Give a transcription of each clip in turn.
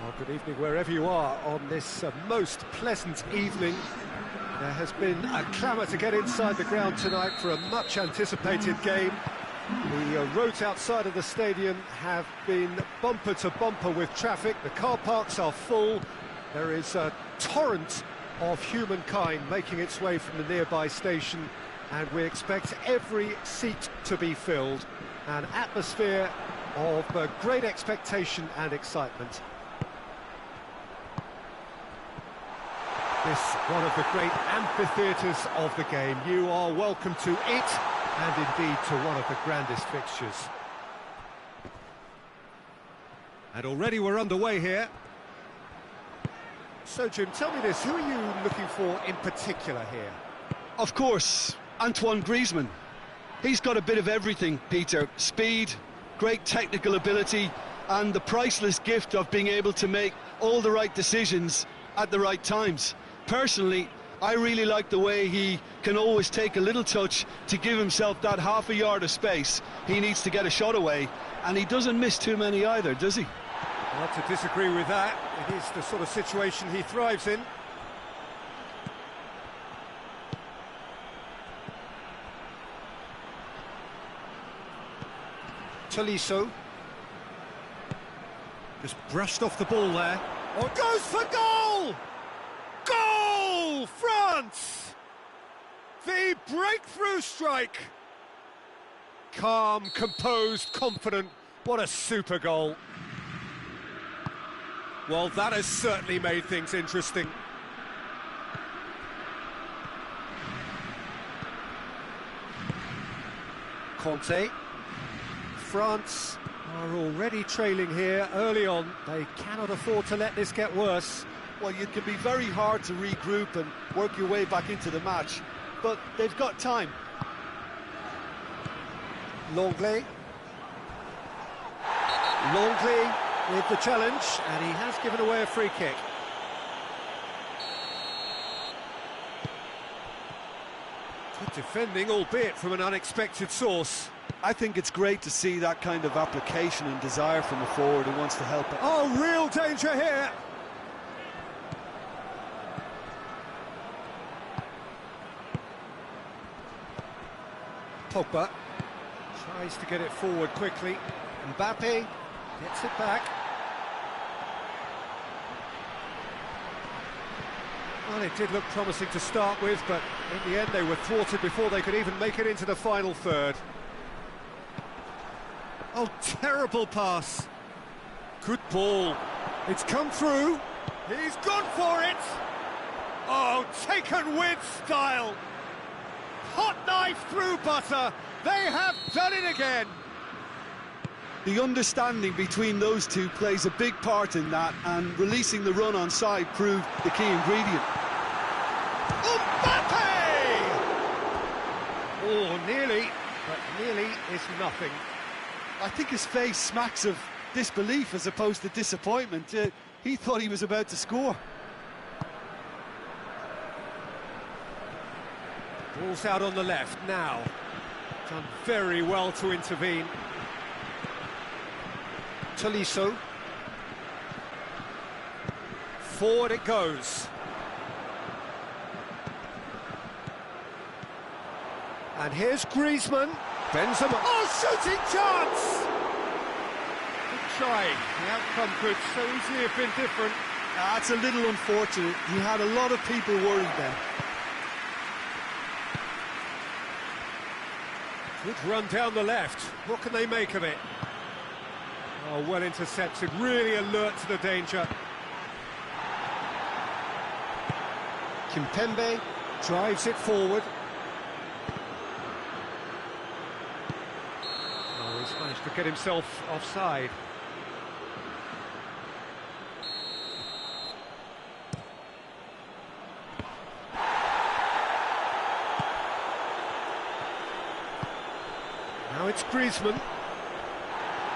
Well, good evening wherever you are on this most pleasant evening. There has been a clamour to get inside the ground tonight for a much-anticipated game. The roads outside of the stadium have been bumper to bumper with traffic. The car parks are full. There is a torrent of humankind making its way from the nearby station, and we expect every seat to be filled. An atmosphere of great expectation and excitement. This one of the great amphitheatres of the game. You are welcome to it, and indeed to one of the grandest fixtures. And already we're underway here. So, Jim, tell me this, who are you looking for in particular here? Of course, Antoine Griezmann. He's got a bit of everything, Peter. Speed, great technical ability, and the priceless gift of being able to make all the right decisions at the right times. Personally, I really like the way he can always take a little touch to give himself that half a yard of space he needs to get a shot away, and he doesn't miss too many either, does he? Not to disagree with that. It is the sort of situation he thrives in. Tolisso. Just brushed off the ball there. Oh, goes for goal! Goal! France! The breakthrough strike! Calm, composed, confident. What a super goal. Well, that has certainly made things interesting. Conte. France are already trailing here early on. They cannot afford to let this get worse. Well, it can be very hard to regroup and work your way back into the match, but they've got time. Longley. Longley with the challenge, and he has given away a free kick. Good defending, albeit from an unexpected source. I think it's great to see that kind of application and desire from a forward who wants to help it. Oh, real danger here! Pogba tries to get it forward quickly. Mbappe gets it back. Well, it did look promising to start with, but in the end they were thwarted before they could even make it into the final third. Oh, terrible pass. Good ball. It's come through. He's gone for it. Oh, taken with style. Hot knife through butter. They have done it again. The understanding between those two plays a big part in that, and releasing the run on side proved the key ingredient. Mbappe! Oh, nearly, but nearly is nothing. I think his face smacks of disbelief as opposed to disappointment. He thought he was about to score. Ball's out on the left now. Done very well to intervene. Tolisso. Forward it goes. And here's Griezmann. Benzema. Oh, shooting chance! Good try. The outcome could so easily have been different. That's a little unfortunate. He had a lot of people worried then. Good run down the left. What can they make of it? Oh, well intercepted. Really alert to the danger. Kimpembe drives it forward. Oh, he's managed to get himself offside. Now it's Griezmann.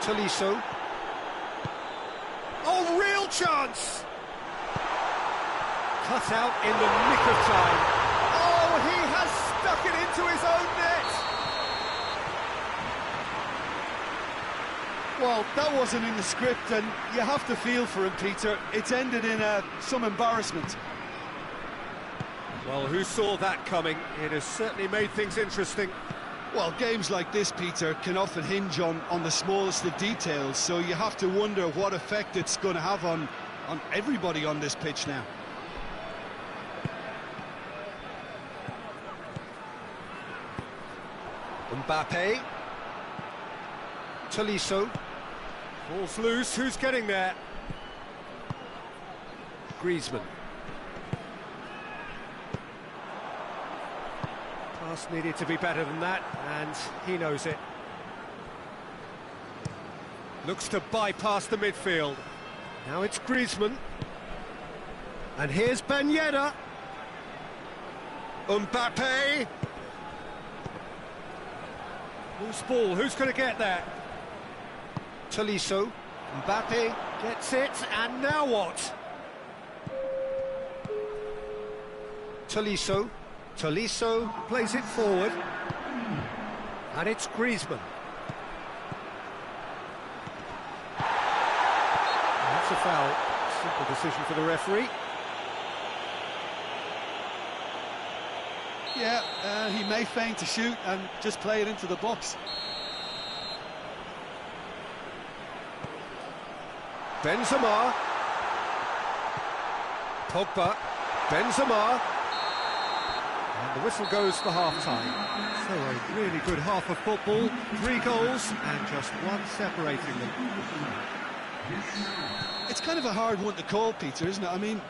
Tolisso. Oh, real chance! Cut out in the nick of time. Oh, he has stuck it into his own net! Well, that wasn't in the script, and you have to feel for him, Peter. It's ended in some embarrassment. Well, who saw that coming? It has certainly made things interesting. Well, games like this, Peter, can often hinge on the smallest of details, so you have to wonder what effect it's going to have on everybody on this pitch now. Mbappe. Tolisso. Ball's loose, who's getting there? Griezmann. Pass needed to be better than that, and he knows it. Looks to bypass the midfield. Now it's Griezmann. And here's Ben Yedder. Mbappe. Loose ball, who's going to get there? Tolisso. Mbappe gets it, and now what? Tolisso. Tolisso plays it forward. And it's Griezmann. That's a foul. Simple decision for the referee. Yeah, he may feign to shoot and just play it into the box. Benzema. Pogba. Benzema. And the whistle goes for half-time. So a really good half of football. 3 goals and just one separating them. It's kind of a hard one to call, Peter, isn't it? I mean,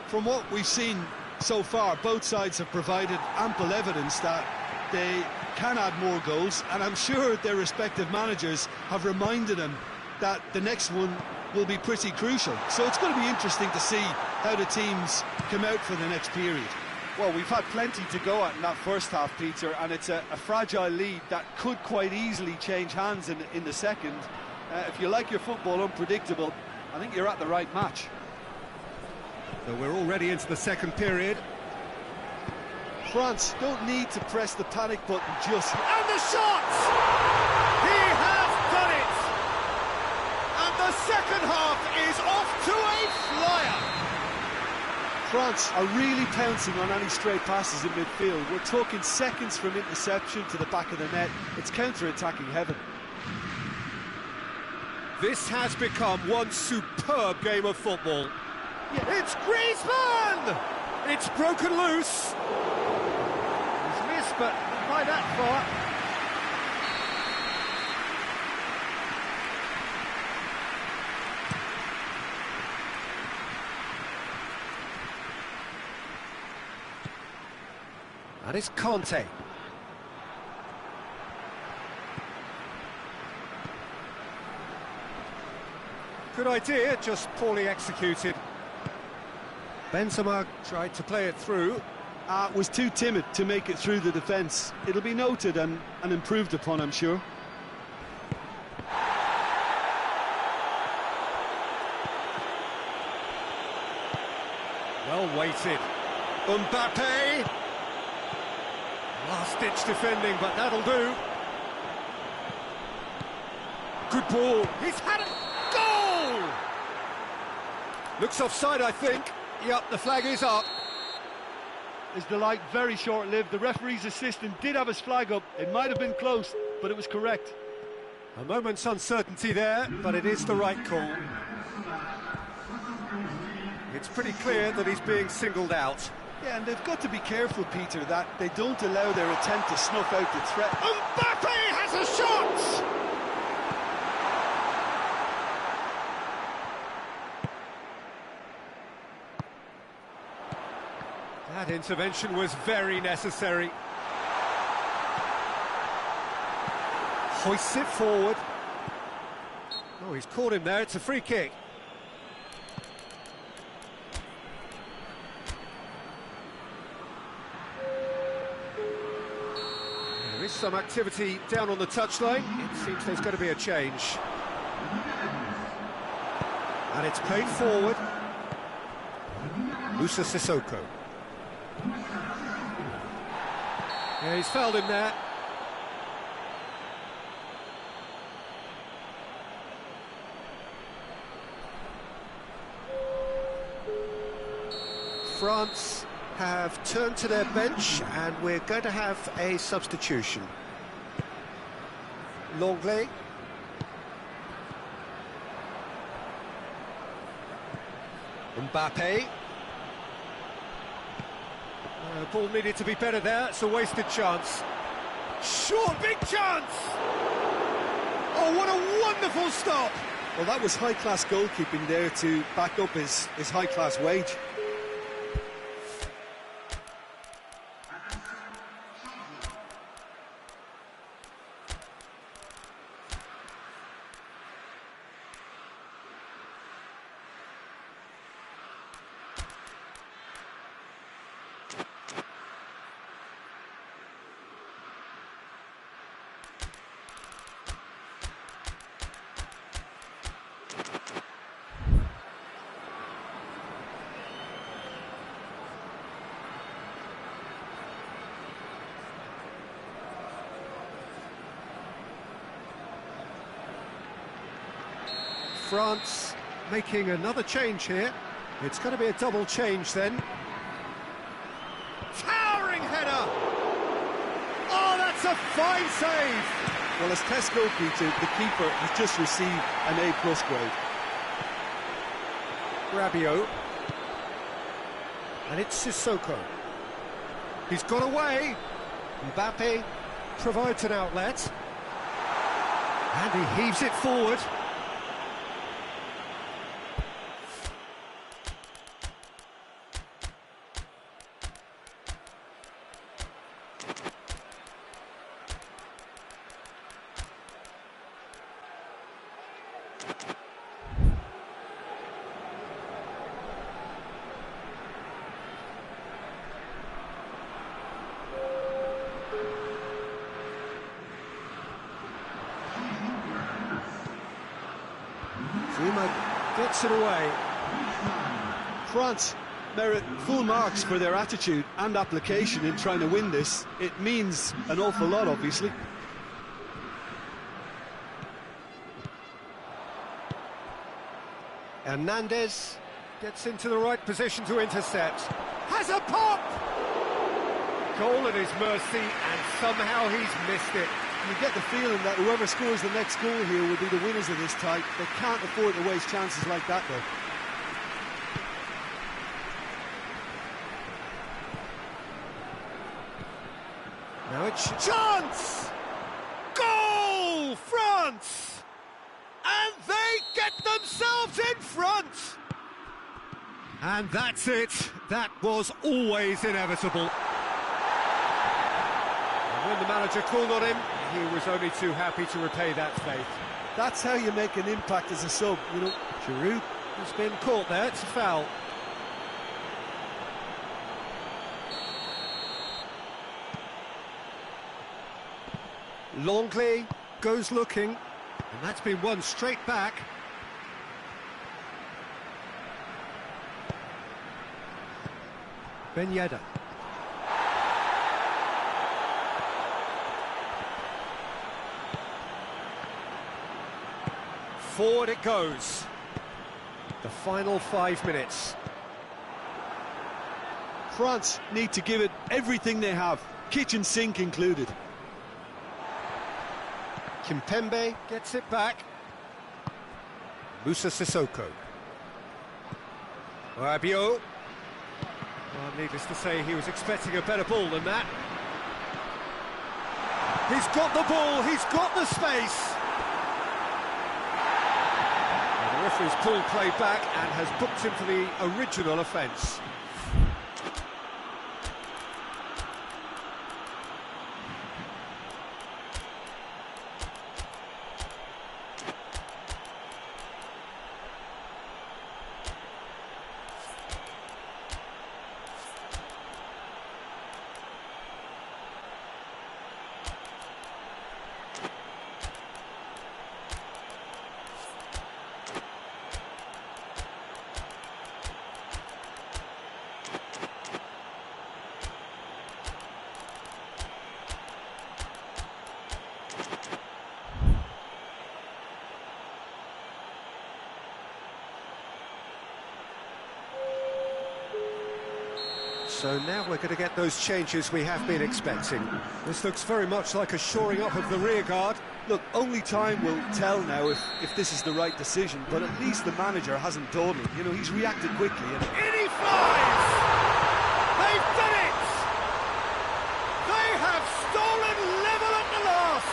from what we've seen so far, both sides have provided ample evidence that they can add more goals, and I'm sure their respective managers have reminded them that the next one will be pretty crucial. So it's going to be interesting to see how the teams come out for the next period. Well, we've had plenty to go at in that first half, Peter, and it's a fragile lead that could quite easily change hands in the second. If you like your football unpredictable, I think you're at the right match. So we're already into the second period. France don't need to press the panic button just... And the shot! He has done it! And the second half is off to a flyer! France are really pouncing on any stray passes in midfield. We're talking seconds from interception to the back of the net. It's counter-attacking heaven. This has become one superb game of football. It's Griezmann! It's broken loose. He's missed, but not by that far. And it's Conte. Good idea, just poorly executed. Benzema tried to play it through. Was too timid to make it through the defence. It'll be noted and improved upon, I'm sure. Well weighted. Mbappe. Last-ditch defending, but that'll do. Good ball. He's had it. Goal! Looks offside, I think. Yep, the flag is up. His delight very short-lived. The referee's assistant did have his flag up. It might have been close, but it was correct. A moment's uncertainty there, but it is the right call. It's pretty clear that he's being singled out. Yeah, and they've got to be careful, Peter, that they don't allow their attempt to snuff out the threat. Mbappe has a shot! That intervention was very necessary. Hoists it forward. Oh, he's caught him there, it's a free kick. There is some activity down on the touchline. It seems there's going to be a change. And it's played forward. Musa Sissoko. Yeah, he's fouled him there. France have turned to their bench and we're going to have a substitution. Longley. Mbappe. Ball needed to be better there, it's a wasted chance. Short, big chance! Oh, what a wonderful stop! Well, that was high-class goalkeeping there to back up his high-class wage. France making another change here. It's going to be a double change then. Towering header! Oh, that's a fine save! Well, as test goalkeeper, the keeper has just received an A+ grade. Rabiot. And it's Sissoko. He's got away. Mbappe provides an outlet. And he heaves it forward. Zuma gets it away. France merit full marks for their attitude and application in trying to win this. It means an awful lot, obviously. Hernandez gets into the right position to intercept. Has a pop! Goal at his mercy, and somehow he's missed it. You get the feeling that whoever scores the next goal here will be the winners of this tie. They can't afford to waste chances like that, though. Now it's chance! Goal! France! And they get themselves in front! And that's it. That was always inevitable. And when the manager called on him, he was only too happy to repay that faith. That's how you make an impact as a sub, you know. Giroud has been caught there, it's a foul. Longley goes looking, and that's been won straight back. Ben Yedder. Forward it goes. The final 5 minutes. France need to give it everything they have, kitchen sink included. Kimpembe gets it back. Moussa Sissoko. Rabiot. Well, needless to say, he was expecting a better ball than that. He's got the ball, he's got the space. And the referee's pulled play back and has booked him for the original offence. So now we're going to get those changes we have been expecting. This looks very much like a shoring up of the rear guard. Look, only time will tell now if this is the right decision, but at least the manager hasn't dawdled. You know, he's reacted quickly. And in he flies! They've done it! They have stolen level at the last!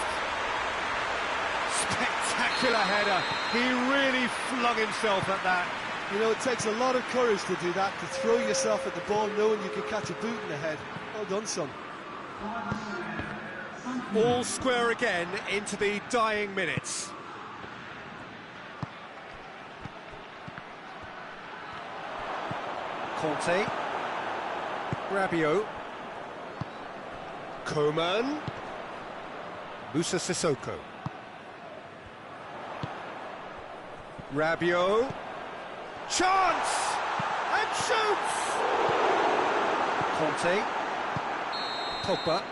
Spectacular header. He really flung himself at that. you know, it takes a lot of courage to do that, to throw yourself at the ball knowing you can catch a boot in the head. Well done, son. All square again into the dying minutes. Conte. Rabiot. Coman. Musa Sissoko. Rabiot. Chance! And shoots! Conte. Pogba.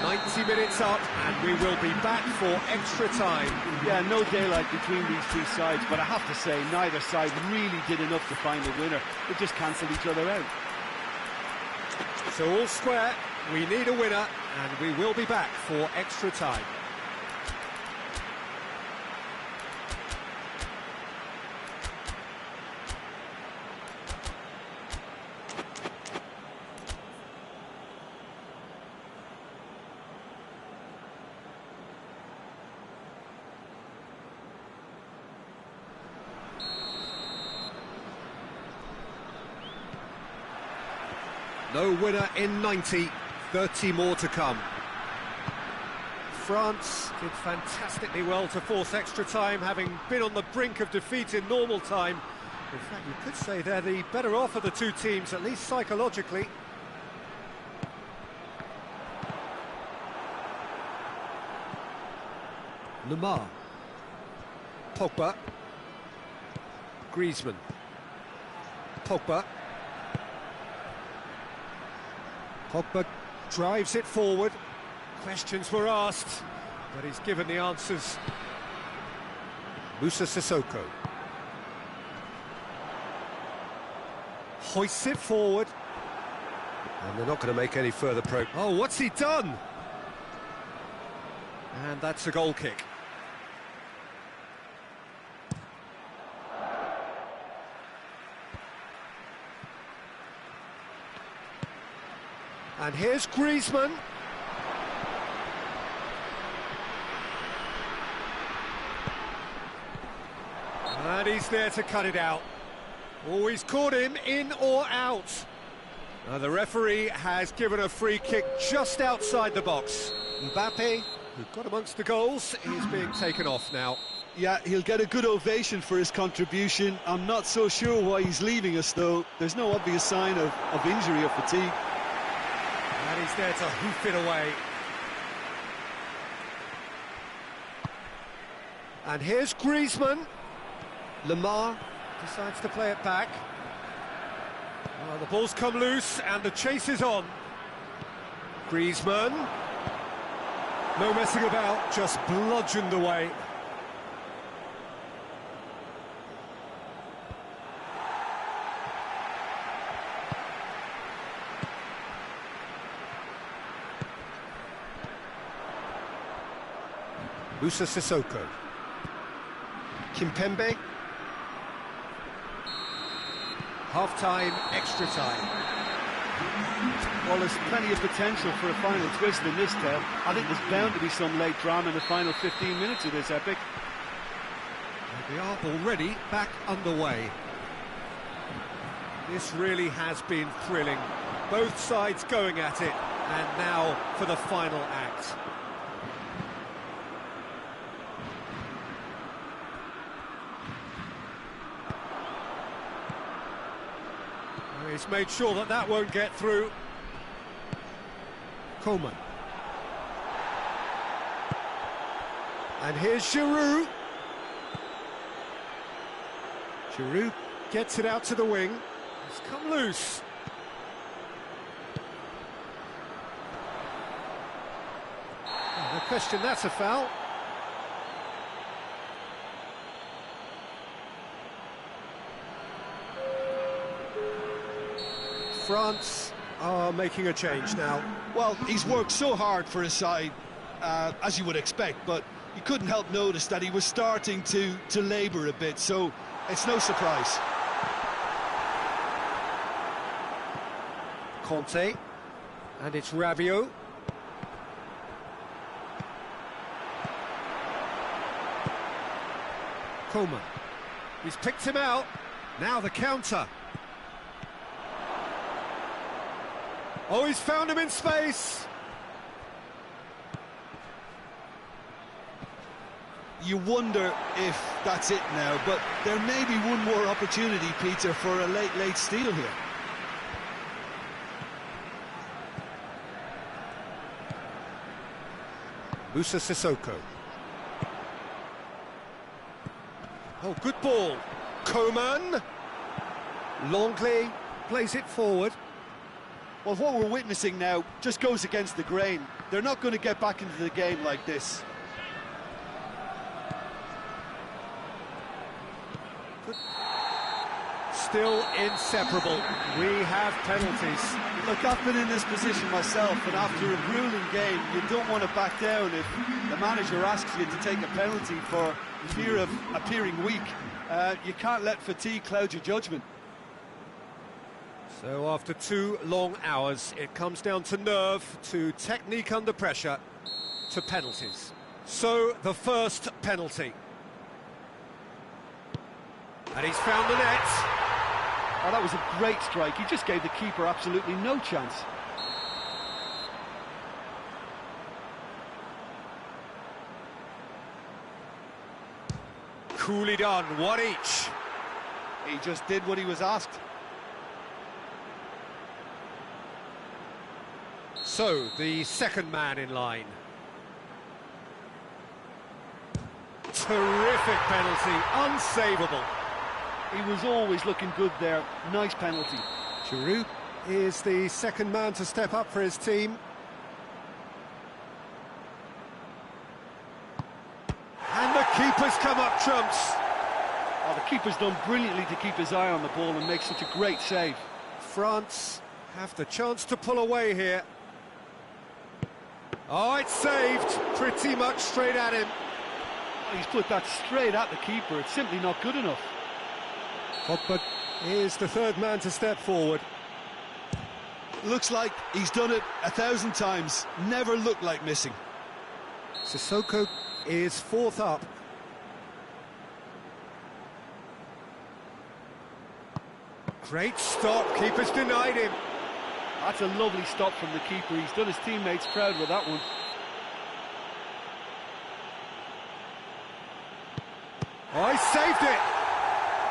90 minutes up, and we will be back for extra time. Yeah, no daylight between these two sides, but I have to say, neither side really did enough to find a winner. They just cancelled each other out. So all square, we need a winner, and we will be back for extra time. No winner in 90, 30 more to come. France did fantastically well to force extra time, having been on the brink of defeat in normal time. In fact, you could say they're the better off of the two teams, at least psychologically. Lemar. Pogba. Griezmann. Pogba. Pogba drives it forward. Questions were asked, but he's given the answers. Musa Sissoko. Hoists it forward. And they're not going to make any further progress. Oh, what's he done? And that's a goal kick. And here's Griezmann. And he's there to cut it out. Oh, he's caught him in or out. Now the referee has given a free kick just outside the box. Mbappe, who got amongst the goals, is being taken off now. Yeah, he'll get a good ovation for his contribution. I'm not so sure why he's leaving us, though. There's no obvious sign of injury or fatigue. And he's there to hoof it away. And here's Griezmann. Lemar decides to play it back. Well, the ball's come loose and the chase is on. Griezmann. No messing about, just bludgeoned away. Musa Sissoko. Kimpembe. Half-time, extra time. Well, there's plenty of potential for a final twist in this tale. I think there's bound to be some late drama in the final 15 minutes of this epic. And we are already back underway. This really has been thrilling. Both sides going at it, and now for the final act. He's made sure that that won't get through. Coman. And here's Giroud. Giroud gets it out to the wing. It's come loose. No question, that's a foul. France are making a change now. Well, he's worked so hard for his side, as you would expect, but you couldn't help notice that he was starting to labour a bit, so it's no surprise. Conte, and it's Rabiot. Coman, he's picked him out. Now the counter. Oh, he's found him in space. You wonder if that's it now, but there may be one more opportunity, Peter, for a late steal here. Musa Sissoko. Oh, good ball. Coman. Longley plays it forward. Well, what we're witnessing now just goes against the grain. They're not going to get back into the game like this. Still inseparable. We have penalties. Look, I've been in this position myself, and after a grueling game, you don't want to back down if the manager asks you to take a penalty for fear of appearing weak. You can't let fatigue cloud your judgment. So after 2 long hours, it comes down to nerve, to technique under pressure, to penalties. So the first penalty. And he's found the net. Oh, that was a great strike. He just gave the keeper absolutely no chance. Coolly done, one each. He just did what he was asked. So, the second man in line. Terrific penalty, unsavable. He was always looking good there. Nice penalty. Giroud is the second man to step up for his team. And the keeper's come up trumps. Oh, the keeper's done brilliantly to keep his eye on the ball and make such a great save. France have the chance to pull away here. Oh, it's saved, pretty much straight at him. Oh, he's put that straight at the keeper. It's simply not good enough. Pogba is the third man to step forward. Looks like he's done it 1,000 times. Never looked like missing. Sissoko is fourth up. Great stop, keeper's denied him. That's a lovely stop from the keeper. He's done his teammates proud with that one. Oh, he saved it!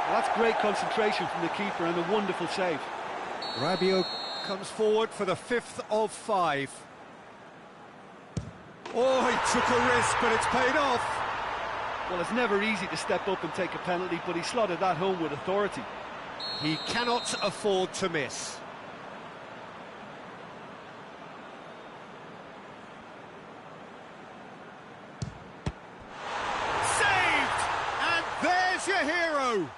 Well, that's great concentration from the keeper and a wonderful save. Rabiot comes forward for the 5th of 5. Oh, he took a risk, but it's paid off. Well, it's never easy to step up and take a penalty, but he slotted that home with authority. He cannot afford to miss. Saved! And there's your hero!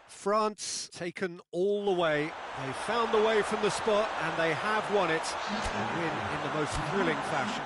France taken all the way. They found the way from the spot and they have won it. A win in the most thrilling fashion.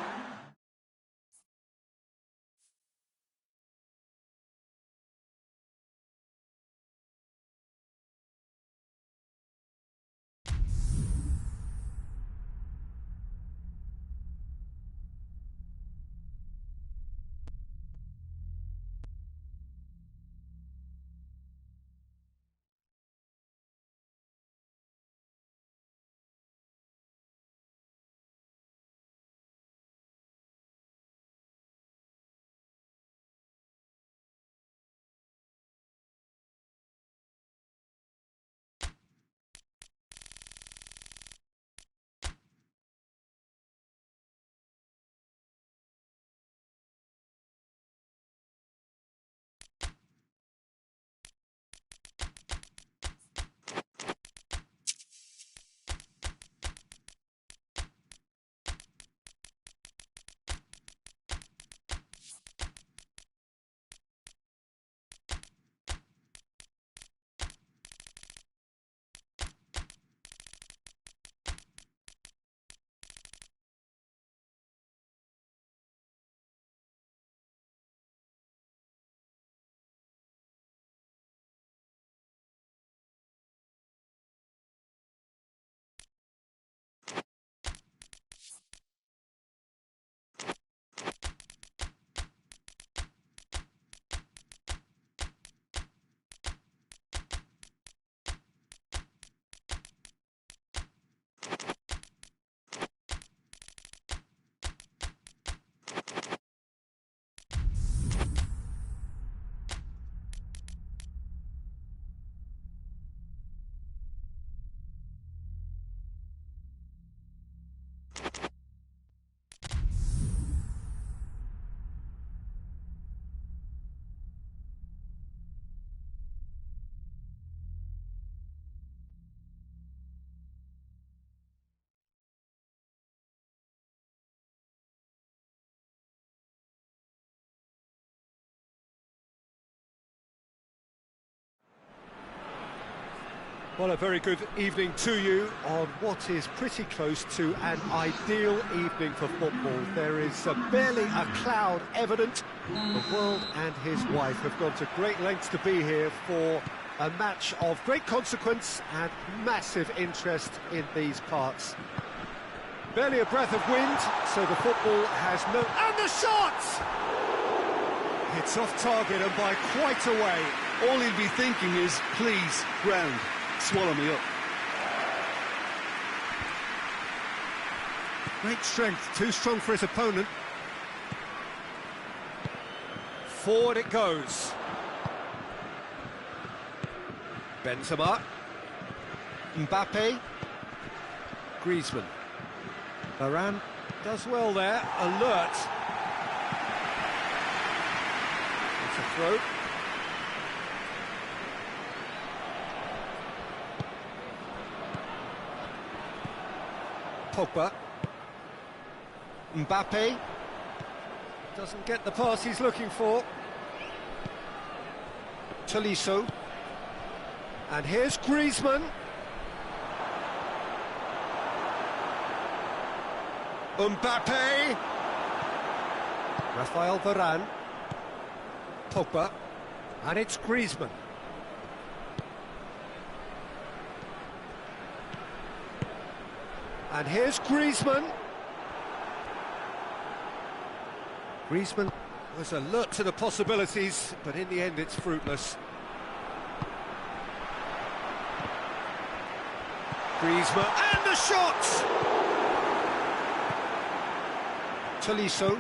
Well, a very good evening to you on what is pretty close to an ideal evening for football. There is barely a cloud evident. The world and his wife have gone to great lengths to be here for a match of great consequence and massive interest in these parts. Barely a breath of wind, so the football has no... And the shot! It's off target and by quite a way. All he'll be thinking is, please, ground, swallow me up. Great strength, too strong for his opponent. Forward it goes. Benzema. Mbappe. Griezmann. Varane does well there, alert. It's a throw. Pogba. Mbappe doesn't get the pass he's looking for. Tolisso. And here's Griezmann. Mbappe. Rafael Varane. Pogba. And it's Griezmann. And here's Griezmann. Griezmann was alert to the possibilities, but in the end it's fruitless. Griezmann, and the shot! Tolisso.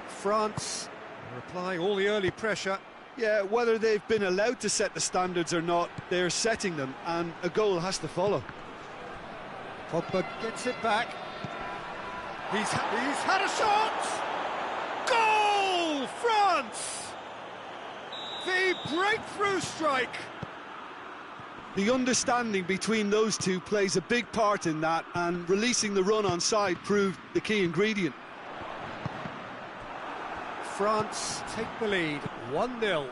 France are applying all the early pressure. Yeah, whether they've been allowed to set the standards or not, they're setting them, and a goal has to follow. Pogba gets it back. He's had a shot! Goal! France! The breakthrough strike! The understanding between those two plays a big part in that, and releasing the run on side proved the key ingredient. France take the lead, 1-0.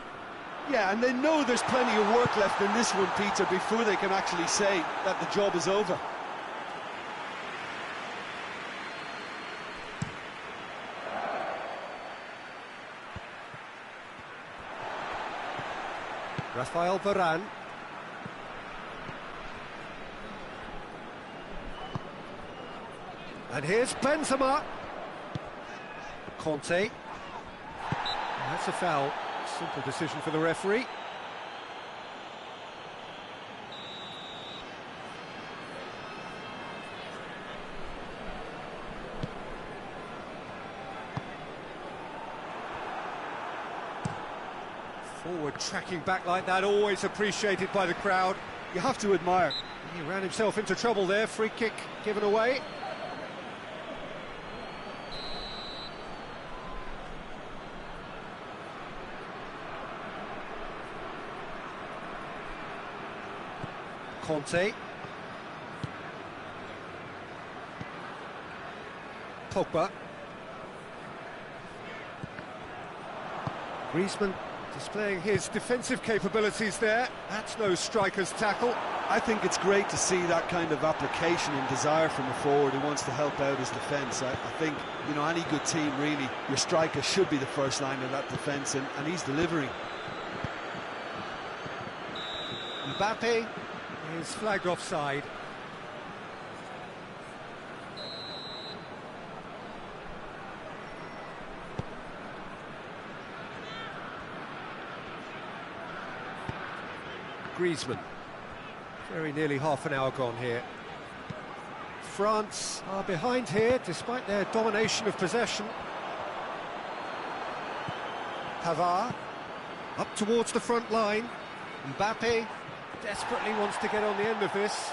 Yeah, and they know there's plenty of work left in this one, Peter, before they can actually say that the job is over. Rafael Varane. And here's Benzema. Conte. That's a foul. Simple decision for the referee. Forward tracking back like that, always appreciated by the crowd. You have to admire. He ran himself into trouble there, free kick given away. Conte. Pogba. Griezmann displaying his defensive capabilities there. That's no striker's tackle. I think it's great to see that kind of application and desire from a forward who wants to help out his defence. I think, you know, any good team, really, your striker should be the first line of that defence, and he's delivering. Mbappe is flagged offside. Griezmann. Very nearly half an hour gone here. France are behind here, despite their domination of possession. Pavard, up towards the front line. Mbappe desperately wants to get on the end of this.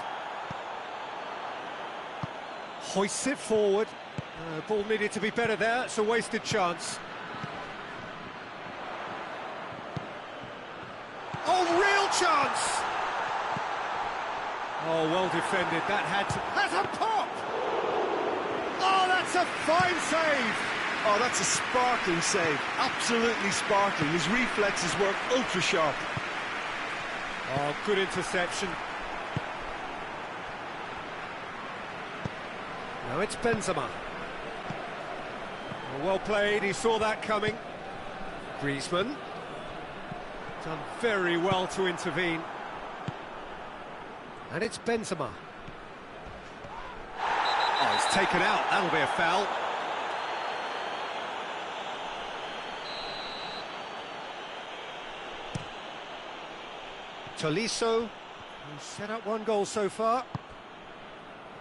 Hoists it forward. Ball needed to be better there, it's a wasted chance. Oh, real chance! Oh, well defended, that has a pop! Oh, that's a fine save! Oh, that's a sparkling save, absolutely sparkling. His reflexes work ultra sharp. Oh, good interception. Now it's Benzema. Well played, he saw that coming. Griezmann. Done very well to intervene. And it's Benzema. Oh, he's taken out, that'll be a foul. Tolisso, who's set up one goal so far.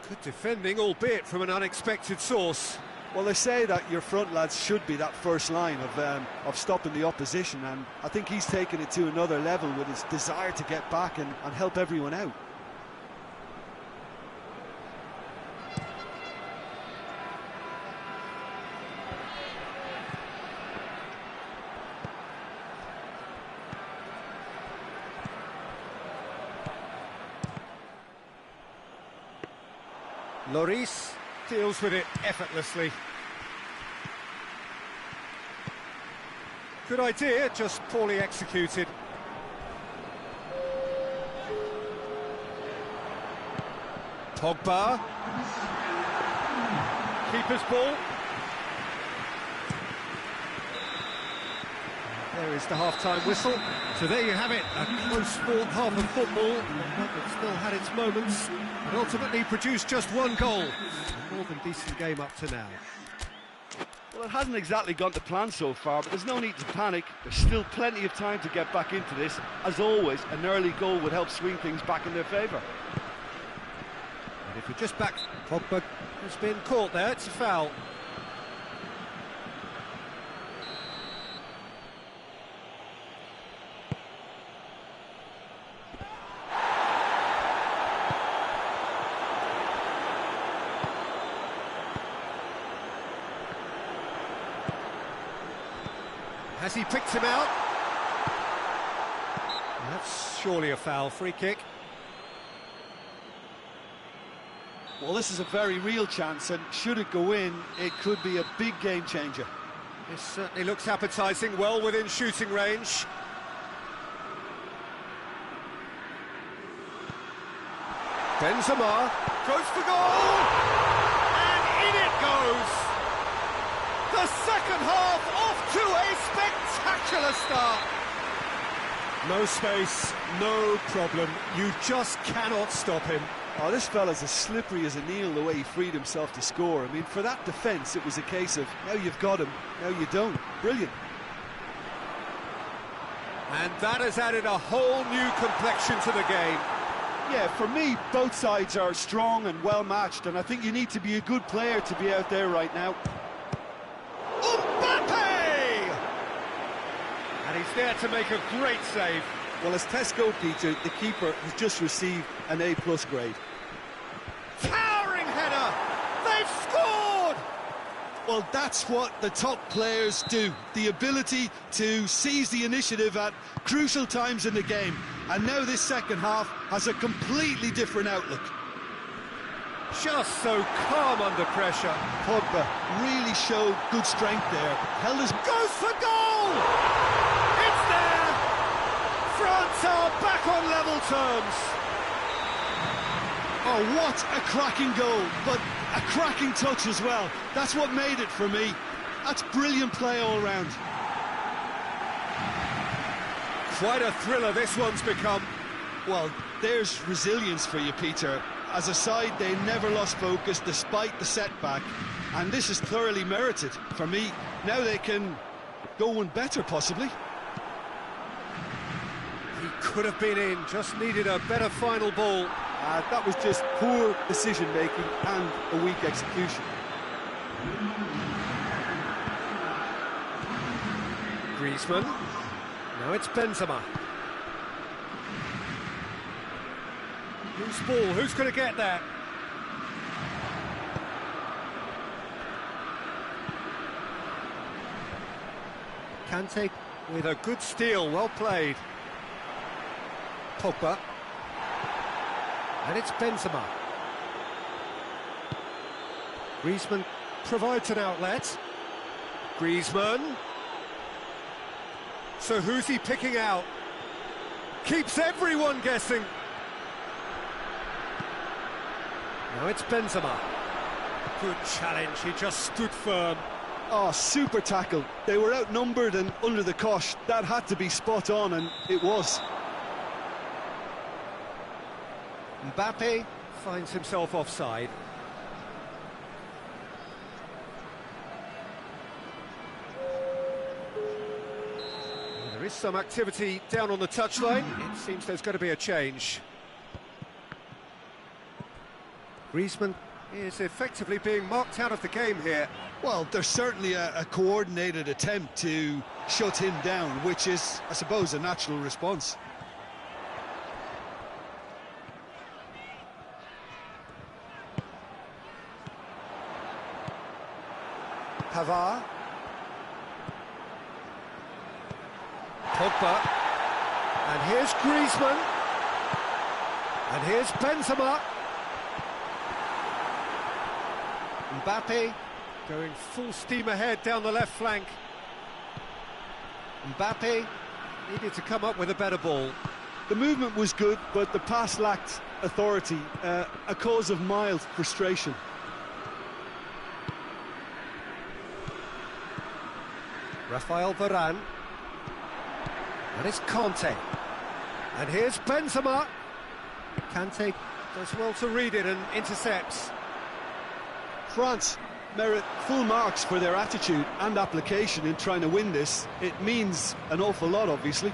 Good defending, albeit from an unexpected source. Well, they say that your front lads should be that first line of stopping the opposition, and I think he's taken it to another level with his desire to get back and help everyone out. Lloris deals with it effortlessly. Good idea, just poorly executed. Pogba. Keeper's ball. There is the half-time whistle. So there you have it, a close-fought half of football, but still had its moments, and ultimately produced just one goal. A more than decent game up to now. Well, it hasn't exactly gone to plan so far, but there's no need to panic. There's still plenty of time to get back into this. As always, an early goal would help swing things back in their favour. And if you're just back, Pogba has been caught there, it's a foul. Has he picked him out? That's surely a foul, free kick. Well, this is a very real chance, and should it go in, it could be a big game changer. This certainly looks appetising, well within shooting range. Benzema goes for goal! And in it goes! The second half off to a spectacular start. No space, no problem. You just cannot stop him. Oh, this fella's as slippery as an eel the way he freed himself to score. I mean, for that defence, it was a case of, now you've got him, now you don't. Brilliant. And that has added a whole new complexion to the game. Yeah, for me, both sides are strong and well matched, and I think you need to be a good player to be out there right now. And he's there to make a great save. Well, as Tesco, Peter, the keeper has just received an A+ grade. Towering header! They've scored! Well, that's what the top players do. The ability to seize the initiative at crucial times in the game. And now this second half has a completely different outlook. Just so calm under pressure. Pogba really showed good strength there. Held his... Goes for goal! It's there! France are back on level terms. Oh, what a cracking goal, but a cracking touch as well. That's what made it for me. That's brilliant play all round. Quite a thriller this one's become. Well, there's resilience for you, Peter. As a side, they never lost focus despite the setback, and this is thoroughly merited. For me, now they can go one better, possibly. He could have been in, just needed a better final ball. That was just poor decision-making and a weak execution. Griezmann. Now it's Benzema. Whose ball? Who's going to get that? Kante with a good steal, well played. Pogba. And it's Benzema. Griezmann provides an outlet. Griezmann. So who's he picking out? Keeps everyone guessing. Now it's Benzema. Good challenge, he just stood firm. Oh, super tackle. They were outnumbered and under the cosh. That had to be spot on, and it was. Mbappe finds himself offside. There is some activity down on the touchline. It seems there's going to be a change. Griezmann is effectively being marked out of the game here. Well, there's certainly a coordinated attempt to shut him down, which is, I suppose, a natural response. Pavard. Pogba. And here's Griezmann. And here's Benzema. Mbappe going full steam ahead down the left flank. Mbappe needed to come up with a better ball. The movement was good, but the pass lacked authority, a cause of mild frustration. Rafael Varane. And it's Kanté. And here's Benzema. Kanté does well to read it and intercepts. France merit full marks for their attitude and application in trying to win this. It means an awful lot, obviously.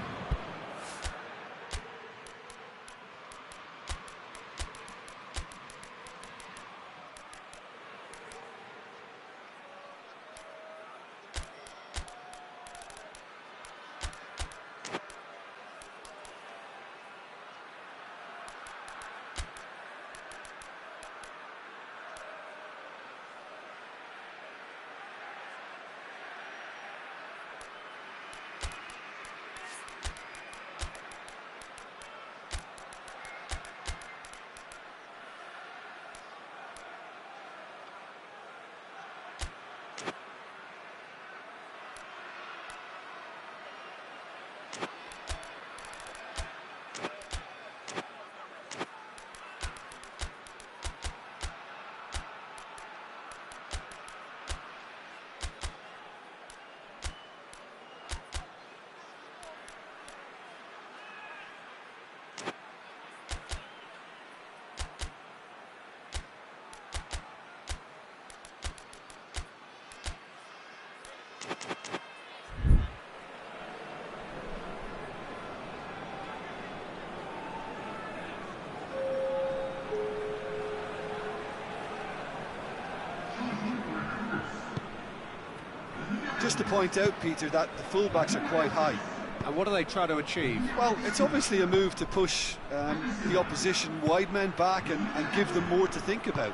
Just to point out, Peter, that the fullbacks are quite high. And what are they trying to achieve? Well, it's obviously a move to push the opposition wide men back and give them more to think about.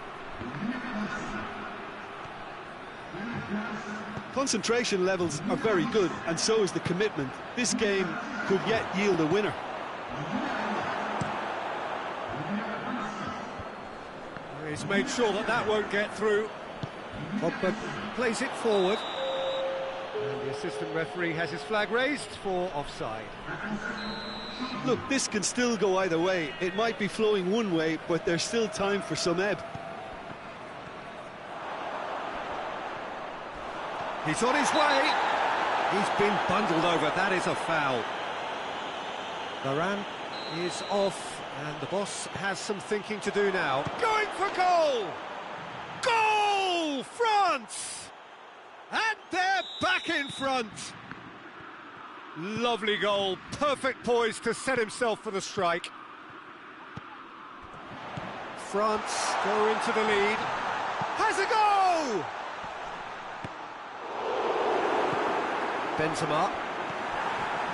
Concentration levels are very good, and so is the commitment. This game could yet yield a winner. He's made sure that that won't get through. Pogba plays it forward. And the assistant referee has his flag raised for offside. Look, this can still go either way. It might be flowing one way, but there's still time for some ebb. He's on his way. He's been bundled over. That is a foul. Varane is off, and the boss has some thinking to do now. Going for goal! Goal! France! And they're back in front. Lovely goal. Perfect poise to set himself for the strike. France go into the lead. Has a go! Benzema.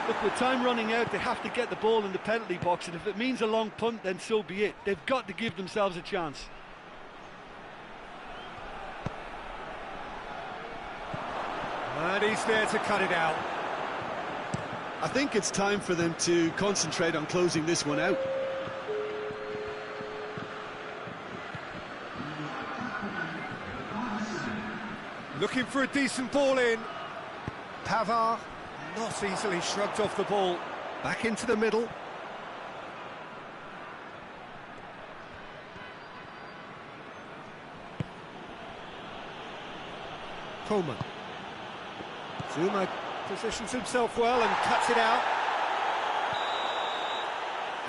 Look, with time running out, they have to get the ball in the penalty box, and if it means a long punt, then so be it. They've got to give themselves a chance. And he's there to cut it out. I think it's time for them to concentrate on closing this one out. Looking for a decent ball in. Pavard not easily shrugged off the ball. Back into the middle. Coleman. Zuma positions himself well and cuts it out.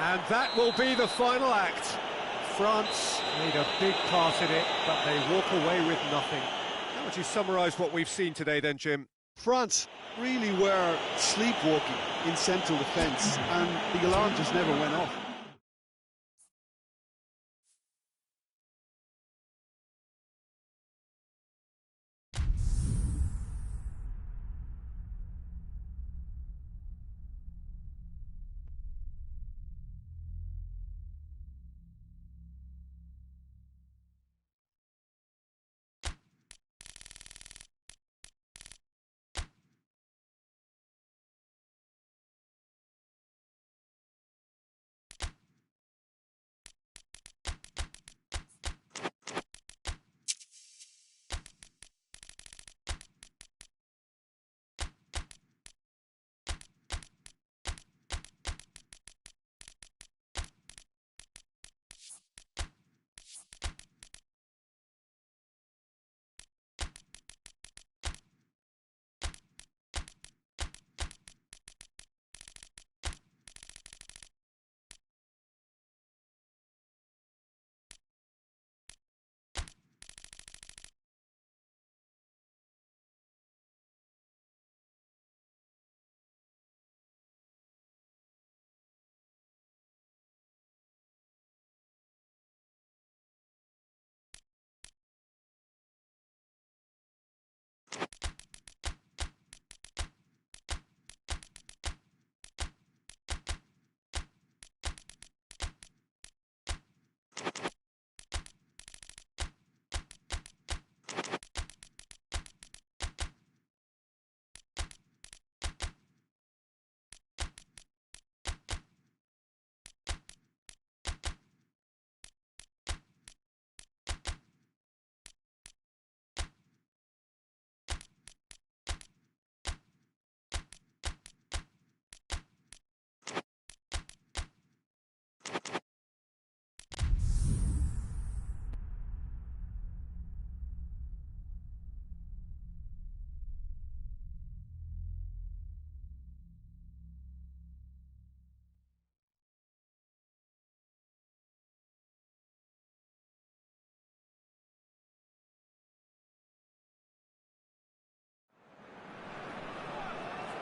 And that will be the final act. France made a big part in it, but they walk away with nothing. How would you summarise what we've seen today then, Jim? France really were sleepwalking in central defence, and the alarm just never went off.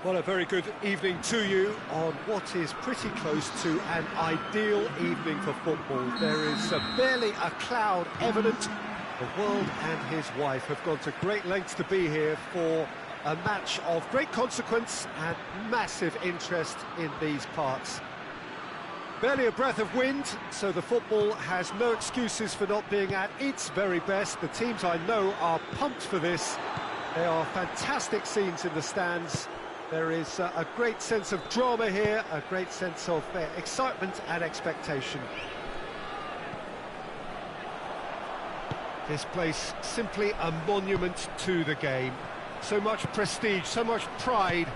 Well, a very good evening to you on what is pretty close to an ideal evening for football. There is barely a cloud evident. The world and his wife have gone to great lengths to be here for a match of great consequence and massive interest in these parts. Barely a breath of wind, so the football has no excuses for not being at its very best. The teams I know are pumped for this. There are fantastic scenes in the stands. There is a great sense of drama here, a great sense of excitement and expectation. This place simply a monument to the game. So much prestige, so much pride,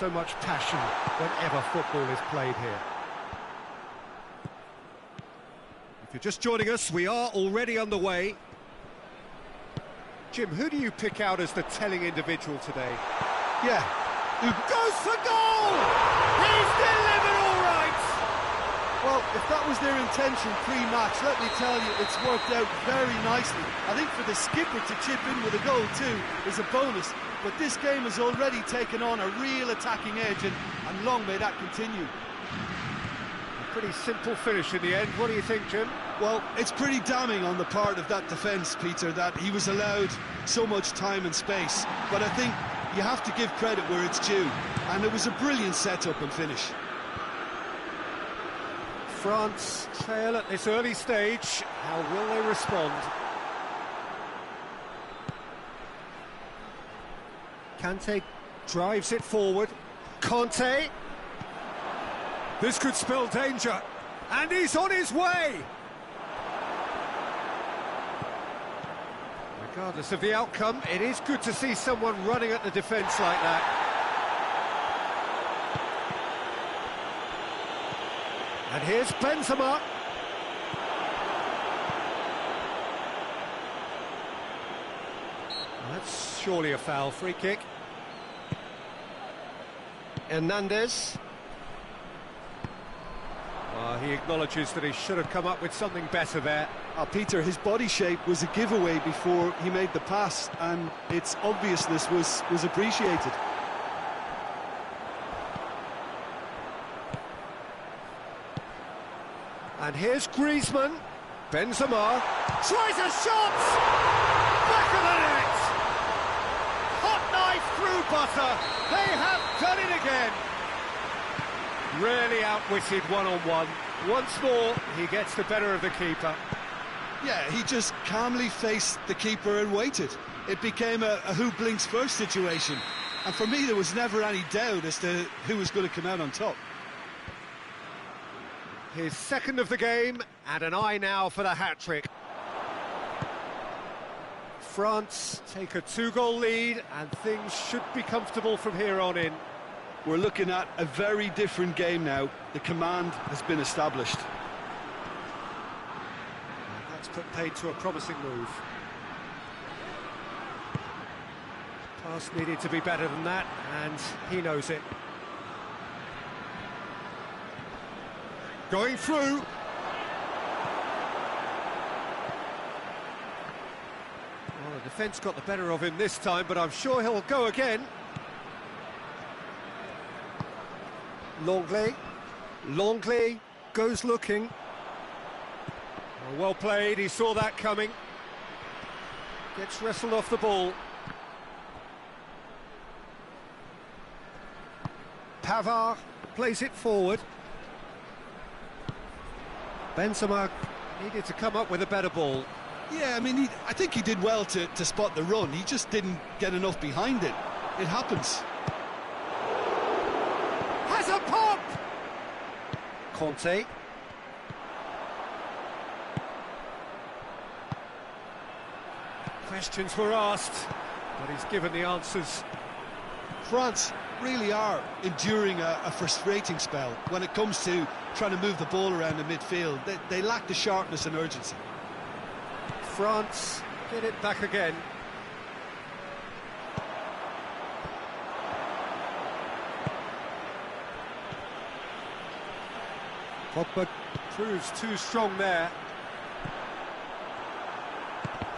so much passion whenever football is played here. If you're just joining us, we are already underway. Jim, who do you pick out as the telling individual today? Yeah. Who goes for goal! He's delivered all right! Well, if that was their intention pre-match, let me tell you, it's worked out very nicely. I think for the skipper to chip in with a goal too is a bonus, but this game has already taken on a real attacking edge, and long may that continue. A pretty simple finish in the end. What do you think, Jim? Well, it's pretty damning on the part of that defence, Peter, that he was allowed so much time and space, but I think you have to give credit where it's due, and it was a brilliant setup and finish. France trail at this early stage. How will they respond? Kante drives it forward. Kante. This could spell danger. And he's on his way! Regardless of the outcome, it is good to see someone running at the defence like that. And here's Benzema. That's surely a foul. Free kick. Hernandez. He acknowledges that he should have come up with something better there. Peter, his body shape was a giveaway before he made the pass, and its obviousness was appreciated. And here's Griezmann. Benzema tries a shot! Back of the net! Hot knife through butter. They have done it again. Rarely outwitted one-on-one. Once more, he gets the better of the keeper. Yeah, he just calmly faced the keeper and waited. It became a who blinks first situation. And for me, there was never any doubt as to who was going to come out on top. His second of the game, and an eye now for the hat-trick. France take a 2-goal lead, and things should be comfortable from here on in. We're looking at a very different game now. The command has been established. And that's put paid to a promising move. Pass needed to be better than that, and he knows it. Going through. Well, the defence got the better of him this time, but I'm sure he'll go again. Longley goes looking. Well played, he saw that coming. Gets wrestled off the ball. Pavard plays it forward. Benzema needed to come up with a better ball. Yeah, I mean, I think he did well to spot the run. He just didn't get enough behind it. It happens. Has a pop! Conte. Questions were asked, but he's given the answers. France really are enduring a frustrating spell when it comes to trying to move the ball around the midfield. They lack the sharpness and urgency. France get it back again. Pogba proves too strong there.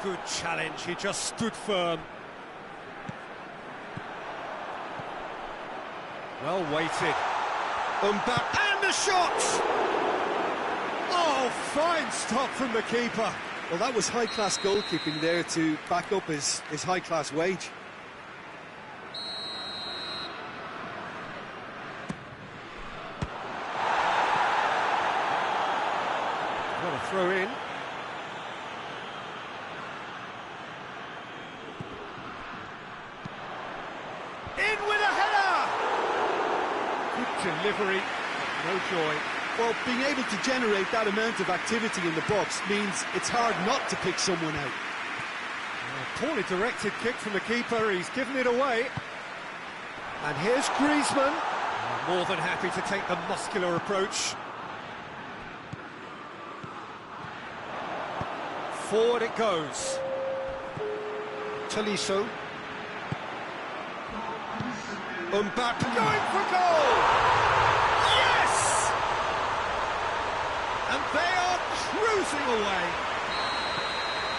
Good challenge, he just stood firm. Well weighted. Mbappe, and the shot! Oh, fine stop from the keeper. Well, that was high-class goalkeeping there to back up his high-class wage. What a throw in. In with a header! Good delivery, no joy. Well, being able to generate that amount of activity in the box means it's hard not to pick someone out. A poorly directed kick from the keeper, he's given it away. And here's Griezmann, more than happy to take the muscular approach. Forward it goes. Tolisso. Mbappe going for goal! Yes! And they are cruising away.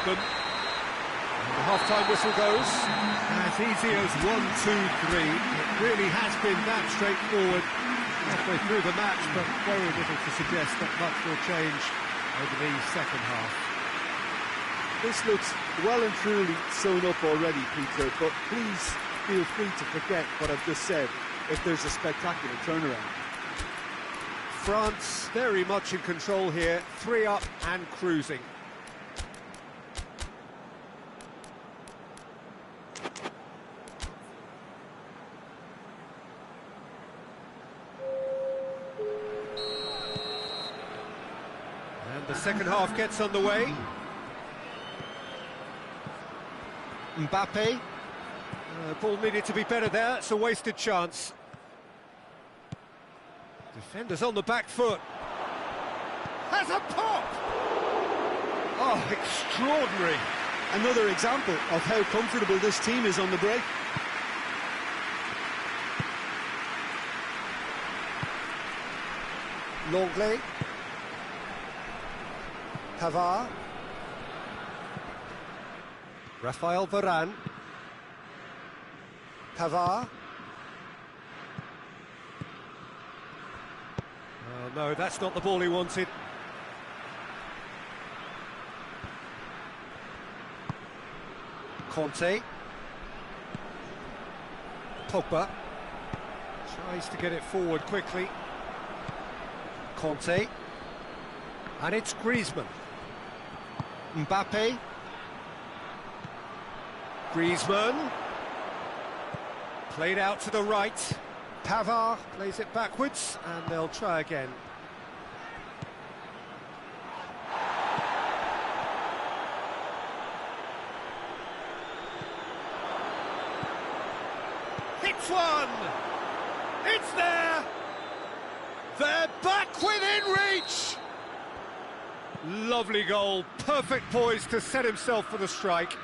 And the half-time whistle goes. As easy as 1, 2, 3. It really has been that straightforward halfway through the match, but very little to suggest that much will change over the second half. This looks well and truly sewn up already, Peter, but please feel free to forget what I've just said if there's a spectacular turnaround. France very much in control here, 3 up and cruising. And the second half gets underway. Mbappe. Ball needed to be better there, it's a wasted chance. Defenders on the back foot. Has a pop! Oh, extraordinary. Another example of how comfortable this team is on the break. Longley. Pavard. Raphael Varane. Pavard. Oh no, that's not the ball he wanted. Conte. Pogba. Tries to get it forward quickly. Conte. And it's Griezmann. Mbappe. Griezmann. Played out to the right. Pavard plays it backwards, and they'll try again. Hits one! It's there! They're back within reach! Lovely goal, perfect poise to set himself for the strike.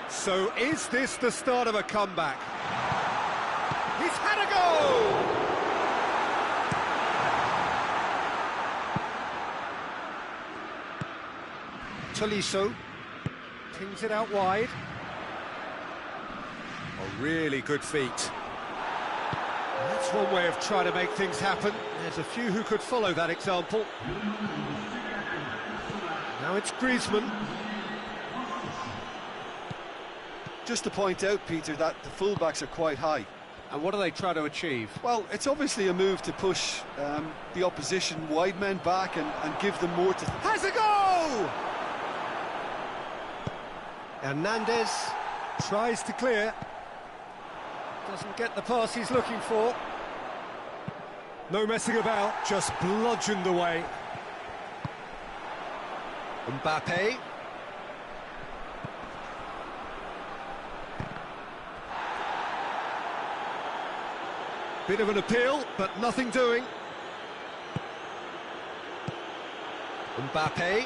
So is this the start of a comeback? He's had a go! Tolisso pings it out wide. A really good feat. That's one way of trying to make things happen. There's a few who could follow that example. Now it's Griezmann. Just to point out, Peter, that the fullbacks are quite high. And what are they trying to achieve? Well, it's obviously a move to push the opposition wide men back and give them more to... Has a go! Hernandez tries to clear. Doesn't get the pass he's looking for. No messing about, just bludgeoned away. Mbappe. Bit of an appeal, but nothing doing. Mbappe.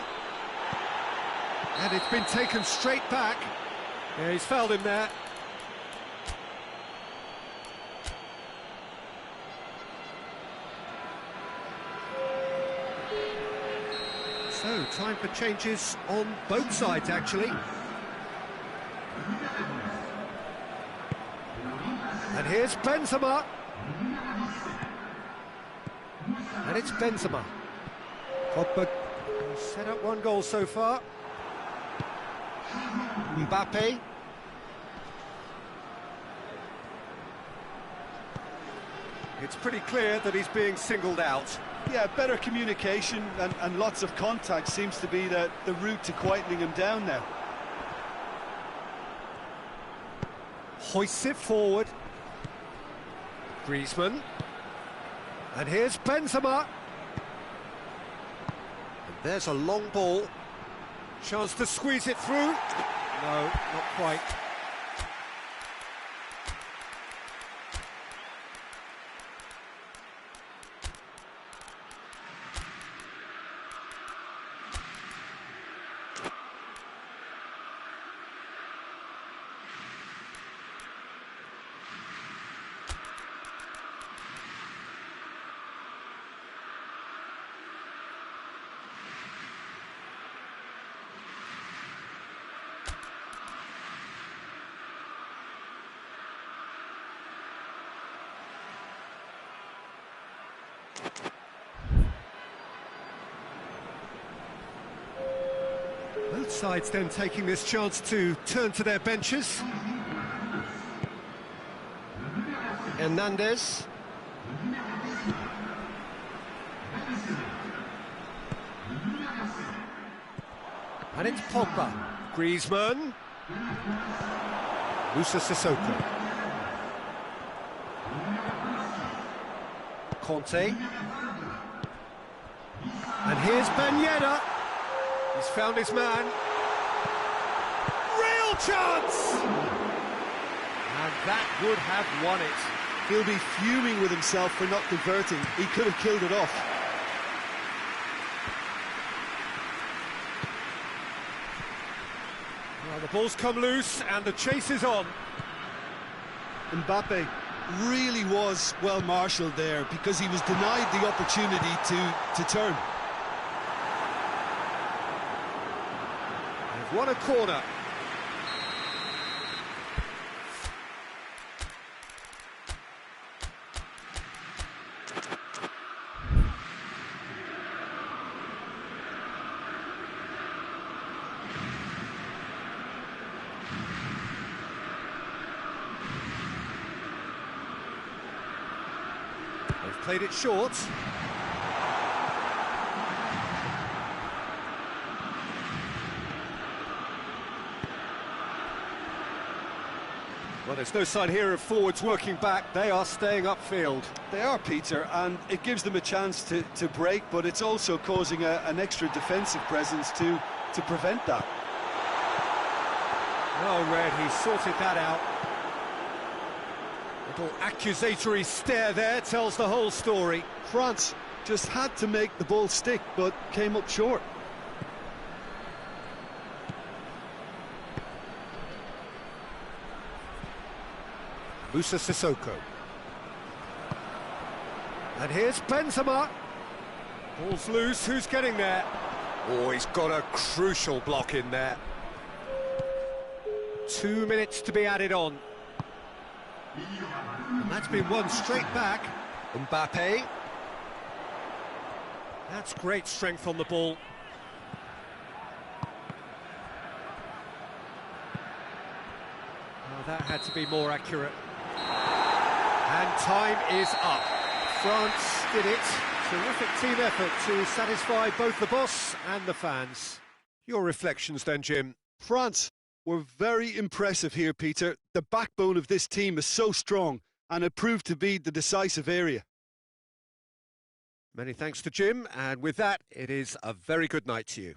And it's been taken straight back. Yeah, he's fouled him there. So, time for changes on both sides, actually. And here's Benzema. And it's Benzema. Pogba set up one goal so far. Mbappe. It's pretty clear that he's being singled out. Yeah, better communication and lots of contact seems to be the route to quietening him down now. Hoists it forward. Griezmann. And here's Benzema. And there's a long ball. Chance to squeeze it through. No, not quite. Both sides then taking this chance to turn to their benches. Hernandez. And it's Pogba. Griezmann. Musa Sissoko. Conte. And here's Ben Yedder. He's found his man. Real chance! And that would have won it. He'll be fuming with himself for not converting. He could have killed it off. ball's come loose and the chase is on. Mbappe really was well marshalled there because he was denied the opportunity to turn. They've won a corner. They've played it short. Well, there's no sign here of forwards working back. They are staying upfield. They are, Peter, and it gives them a chance to break, but it's also causing an extra defensive presence to prevent that. Oh, Red, he sorted that out. Little accusatory stare there tells the whole story. France just had to make the ball stick, but came up short. Moussa Sissoko. And here's Benzema. Ball's loose, who's getting there? Oh, he's got a crucial block in there. 2 minutes to be added on. And that's been won straight back. Mbappe. That's great strength on the ball. Oh, that had to be more accurate. And time is up. France did it. Terrific team effort to satisfy both the boss and the fans. Your reflections then, Jim? France were very impressive here, Peter. The backbone of this team is so strong, and it proved to be the decisive area. Many thanks to Jim, and with that, it is a very good night to you.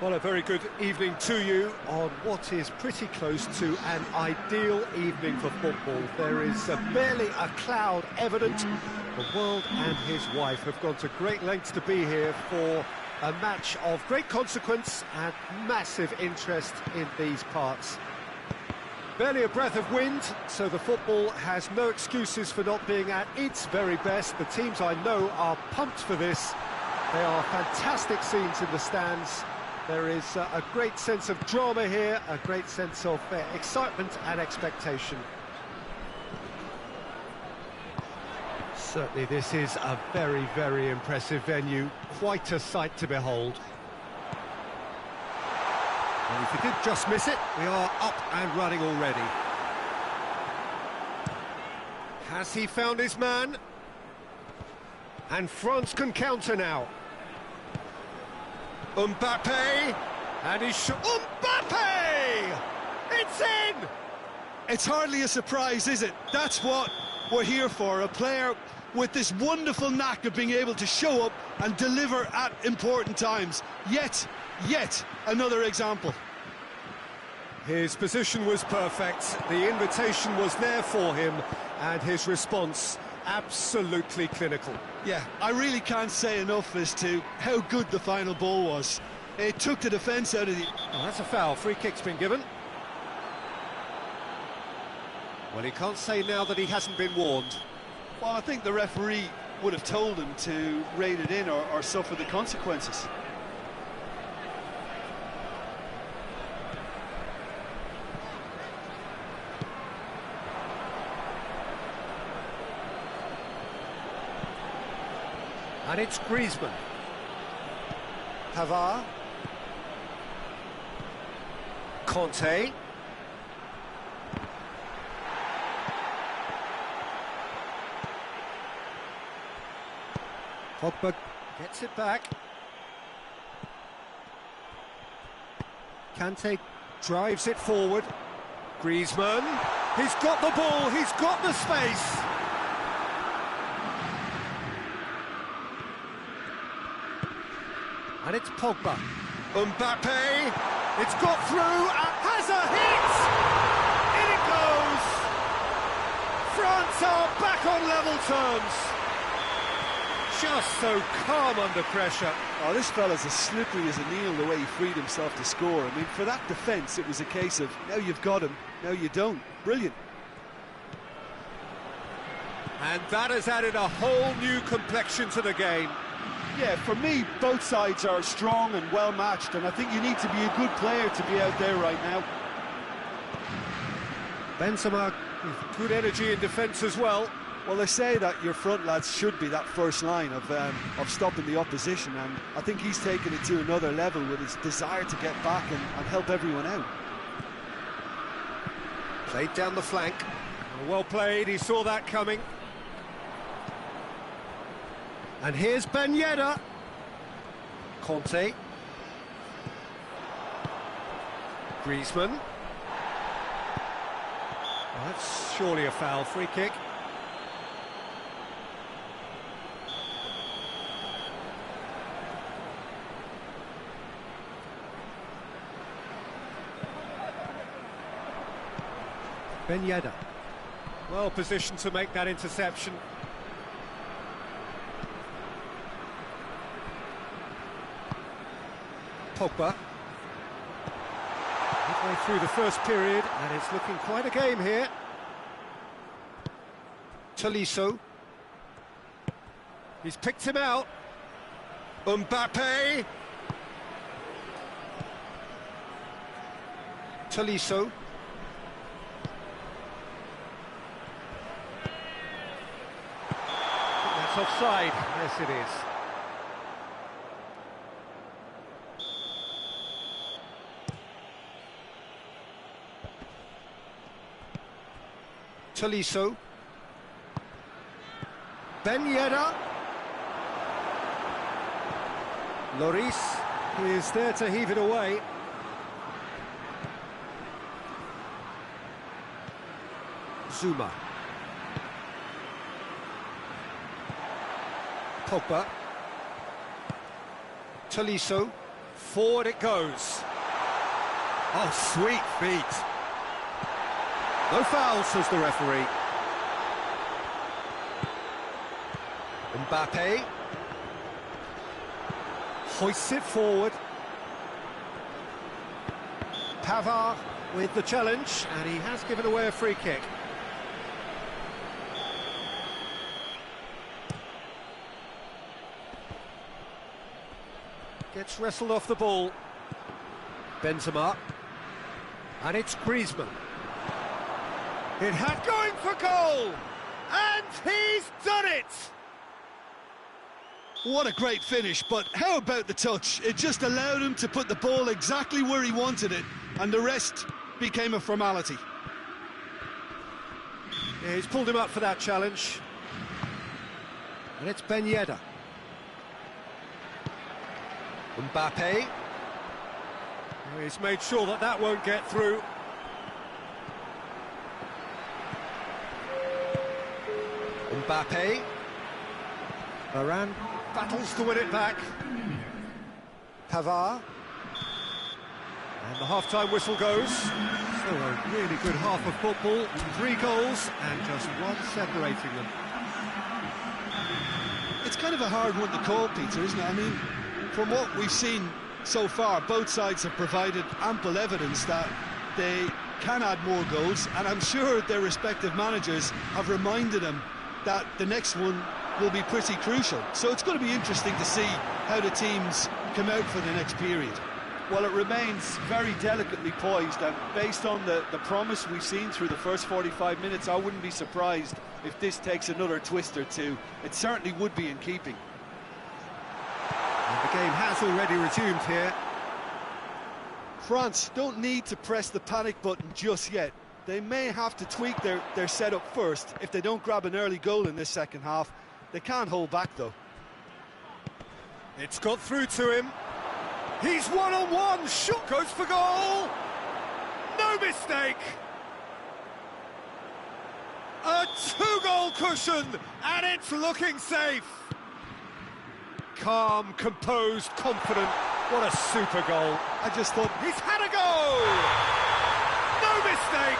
Well, a very good evening to you on what is pretty close to an ideal evening for football. There is barely a cloud evident. The world and his wife have gone to great lengths to be here for a match of great consequence and massive interest in these parts. Barely a breath of wind, so the football has no excuses for not being at its very best. The teams I know are pumped for this. They are fantastic scenes in the stands. There is a great sense of drama here, a great sense of excitement and expectation. Certainly this is a very, very impressive venue, quite a sight to behold. And if he did just miss it, we are up and running already. Has he found his man? And France can counter now. Mbappe, and he's Mbappe! It's in! It's hardly a surprise, is it? That's what we're here for, a player with this wonderful knack of being able to show up and deliver at important times. Yet another example. His position was perfect, the invitation was there for him, and his response absolutely clinical. Yeah, I really can't say enough as to how good the final ball was. It took the defence out of the... Oh, that's a foul. Free kick's been given. Well, he can't say now that he hasn't been warned. Well, I think the referee would have told him to rein it in or suffer the consequences. And it's Griezmann. Pavard. Conte. Pogba gets it back. Kante drives it forward. Griezmann. He's got the ball, he's got the space. And it's Pogba. Mbappe. It's got through. Has a hit. In it goes. France are back on level terms. Just so calm under pressure. Oh, this fella's as slippery as a needle the way he freed himself to score. I mean, for that defence, it was a case of now you've got him, now you don't. Brilliant. And that has added a whole new complexion to the game. Yeah, for me, both sides are strong and well-matched, and I think you need to be a good player to be out there right now. Benzema with good energy in defence as well. Well, they say that your front lads should be that first line of stopping the opposition, and I think he's taken it to another level with his desire to get back and help everyone out. Played down the flank. Well played, he saw that coming. And here's Ben Yedder. Conte. Griezmann. Oh, that's surely a foul. Free kick. Ben Yedder. Well positioned to make that interception. Pogba. Midway through the first period, and it's looking quite a game here. Tolisso. He's picked him out. Mbappe. Tolisso. That's offside. Yes, it is. Tolisso. Ben Yedder. Lloris is there to heave it away. Zuma. Pogba. Tolisso. Forward it goes. Oh, sweet feet. No foul, says the referee. Mbappe hoists it forward. Pavard with the challenge, and he has given away a free kick. Gets wrestled off the ball. Benzema. And it's Griezmann. It had going for goal! And he's done it! What a great finish, but how about the touch? It just allowed him to put the ball exactly where he wanted it, and the rest became a formality. Yeah, he's pulled him up for that challenge. And it's Ben Yedder. Mbappe. He's made sure that that won't get through. Mbappe. Varane battles to win it back. Pavard. And the half-time whistle goes. So a really good half of football. 3 goals and just one separating them. It's kind of a hard one to call, Peter, isn't it? I mean, from what we've seen so far, both sides have provided ample evidence that they can add more goals, and I'm sure their respective managers have reminded them that the next one will be pretty crucial. So it's going to be interesting to see how the teams come out for the next period. Well, it remains very delicately poised, and based on the promise we've seen through the first 45 minutes, I wouldn't be surprised if this takes another twist or two. It certainly would be in keeping. And the game has already resumed here. France don't need to press the panic button just yet. They may have to tweak their setup first. If they don't grab an early goal in this second half, they can't hold back though. It's got through to him. He's one-on-one, shot goes for goal! No mistake! A 2-goal cushion, and it's looking safe! Calm, composed, confident, what a super goal. I just thought... He's had a go! No mistake!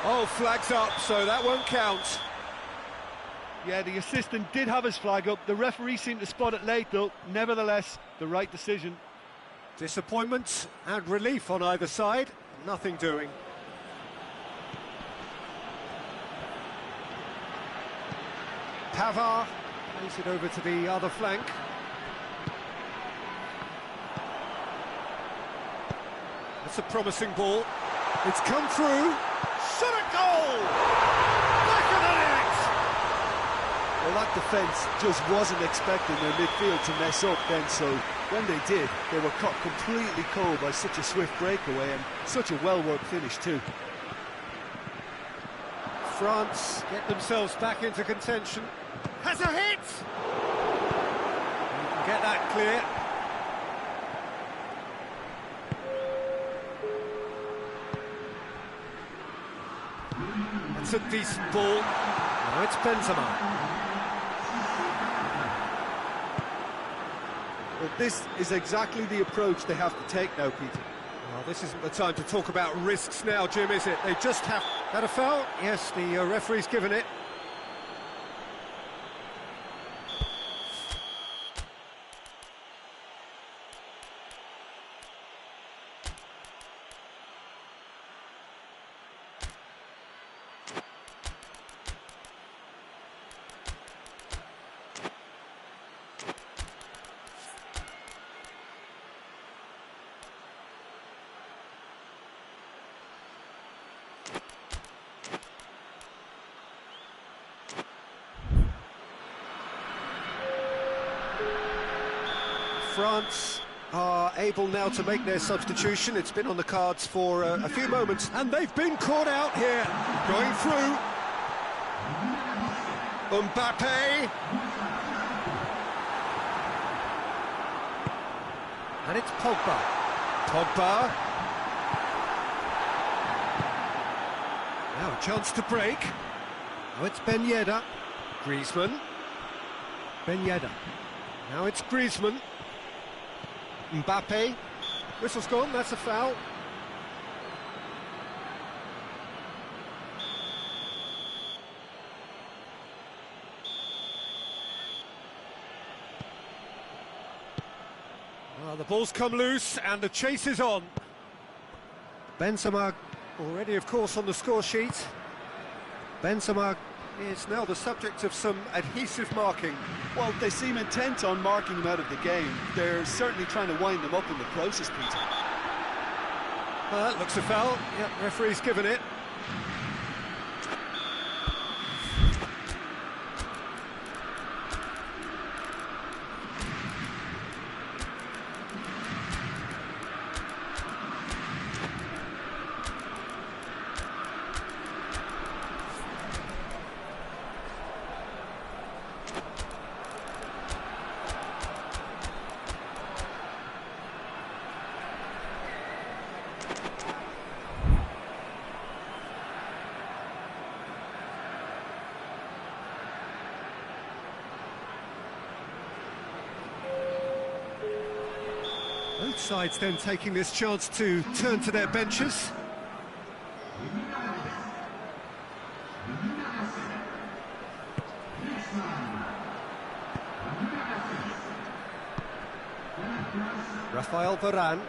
Oh, flag's up, so that won't count. Yeah, the assistant did have his flag up. The referee seemed to spot it late, though. Nevertheless, the right decision. Disappointment and relief on either side. Nothing doing. Pavard plays it over to the other flank. That's a promising ball. It's come through. Shot at goal! Back of the net! Well, that defence just wasn't expecting their midfield to mess up then, so when they did, they were caught completely cold by such a swift breakaway and such a well-worked finish too. France get themselves back into contention. Has a hit! You can get that clear. That's a decent ball. Now it's Benzema. Well, this is exactly the approach they have to take now, Peter. Well, this isn't the time to talk about risks now, Jim, is it? They just have... Had a foul? Yes, the referee's given it. France are able now to make their substitution. It's been on the cards for a few moments, and they've been caught out here. Going through. Mbappe. And it's Pogba. Pogba. Now a chance to break. Now it's Ben Yedder. Griezmann. Ben Yedder. Now it's Griezmann. Mbappe. Whistle's gone, that's a foul. Well, the ball's come loose and the chase is on. Benzema already, of course, on the score sheet. Benzema is now the subject of some adhesive marking. Well, they seem intent on marking him out of the game. They're certainly trying to wind him up in the process, Peter. That looks a foul. Yep, referee's given it. Both sides then taking this chance to turn to their benches. Rafael Varane.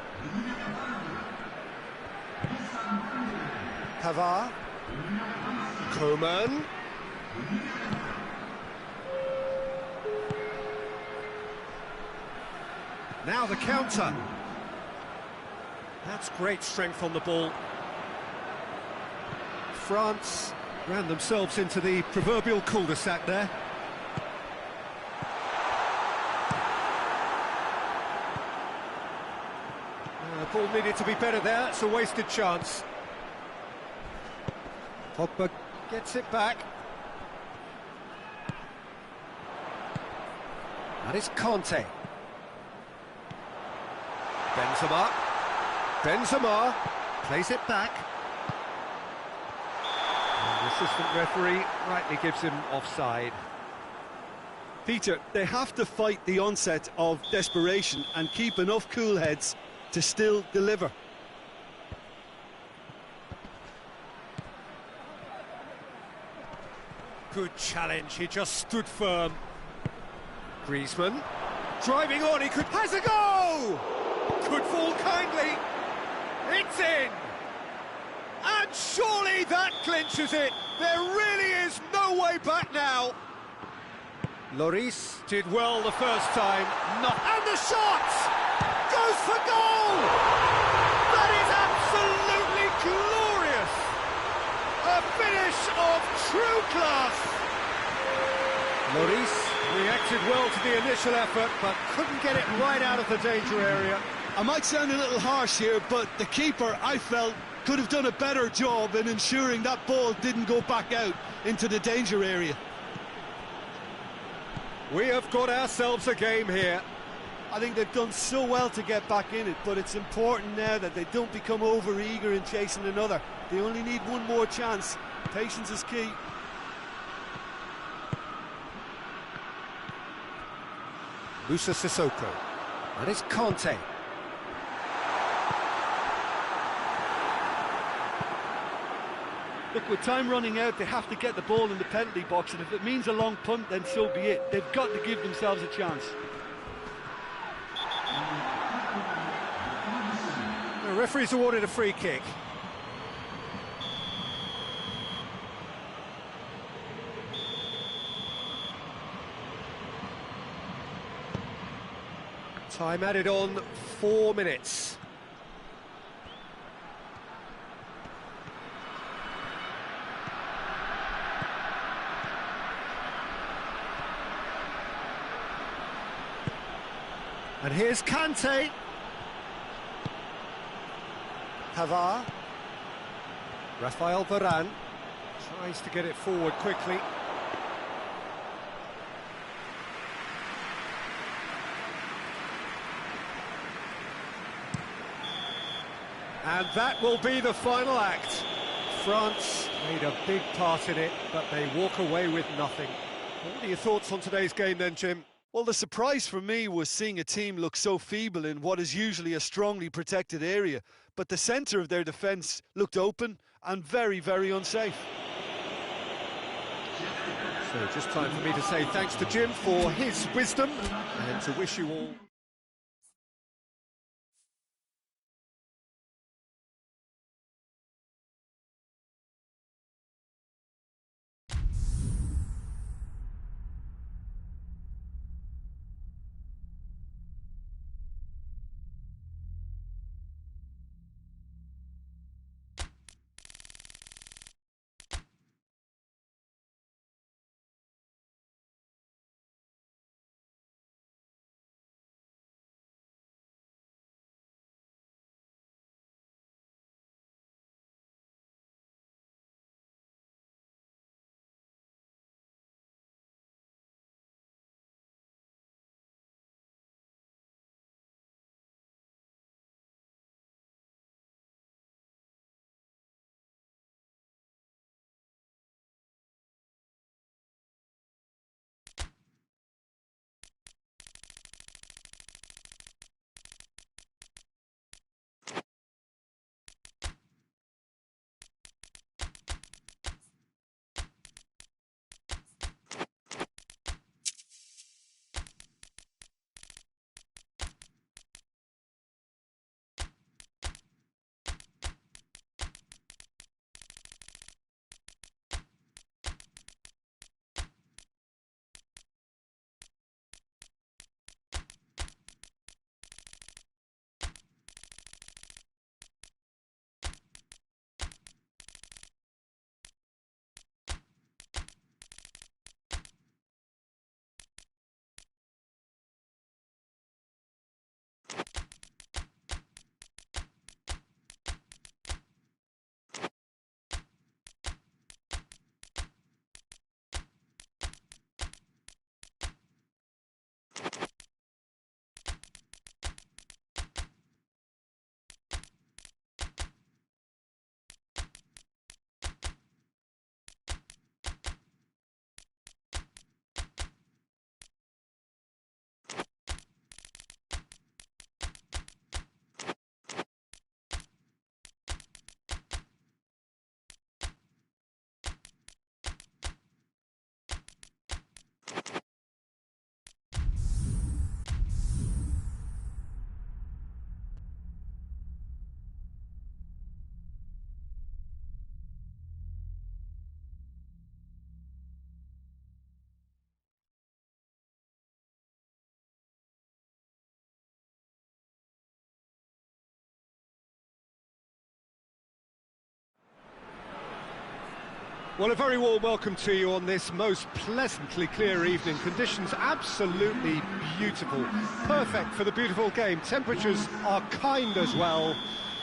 Pavard. Coman. Now the counter. That's great strength on the ball. France ran themselves into the proverbial cul-de-sac there. The ball needed to be better there, it's a wasted chance. Pogba gets it back. That is Conte. Benzema plays it back. And the assistant referee rightly gives him offside. Peter, they have to fight the onset of desperation and keep enough cool heads to still deliver. Good challenge, he just stood firm. Griezmann driving on, he has a go! Could fall kindly. It's in! And surely that clinches it. There really is no way back now. Lloris did well the first time. And the shot! Goes for goal! That is absolutely glorious! A finish of true class. Lloris reacted well to the initial effort, but couldn't get it right out of the danger area. I might sound a little harsh here, but the keeper, I felt, could have done a better job in ensuring that ball didn't go back out into the danger area. We have got ourselves a game here. I think they've done so well to get back in it, but it's important now that they don't become over-eager in chasing another. They only need one more chance. Patience is key. Musa Sissoko. That is Conte. Look, with time running out, they have to get the ball in the penalty box, and if it means a long punt, then so be it. They've got to give themselves a chance. The referee's awarded a free kick. Time added on, 4 minutes. And here's Kante. Pavard. Rafael Varane tries to get it forward quickly. And that will be the final act. France made a big part in it, but they walk away with nothing. What are your thoughts on today's game then, Jim? Well, the surprise for me was seeing a team look so feeble in what is usually a strongly protected area, but the centre of their defence looked open and very, very unsafe. So just time for me to say thanks to Jim for his wisdom and to wish you all... Well, a very warm welcome to you on this most pleasantly clear evening. Conditions absolutely beautiful. Perfect for the beautiful game. Temperatures are kind as well.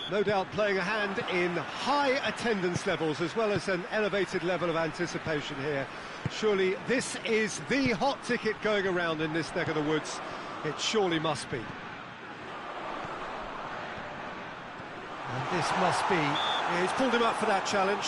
No doubt playing a hand in high attendance levels as well as an elevated level of anticipation here. Surely this is the hot ticket going around in this neck of the woods. It surely must be. And this must be... Yeah, he's pulled him up for that challenge.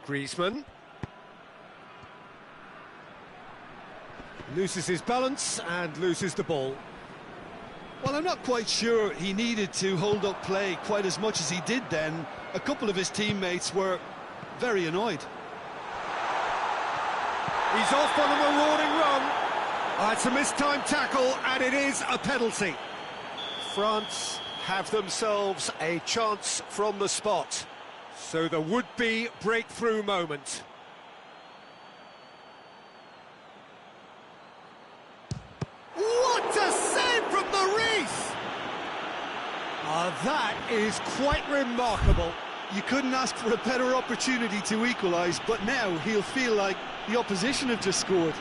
Griezmann loses his balance and loses the ball. Well, I'm not quite sure he needed to hold up play quite as much as he did then. A couple of his teammates were very annoyed. He's off on a marauding run. It's a mistimed tackle and it is a penalty. France have themselves a chance from the spot. So the would-be breakthrough moment. What a save from the wreath! That is quite remarkable. You couldn't ask for a better opportunity to equalise, but now he'll feel like the opposition have just scored.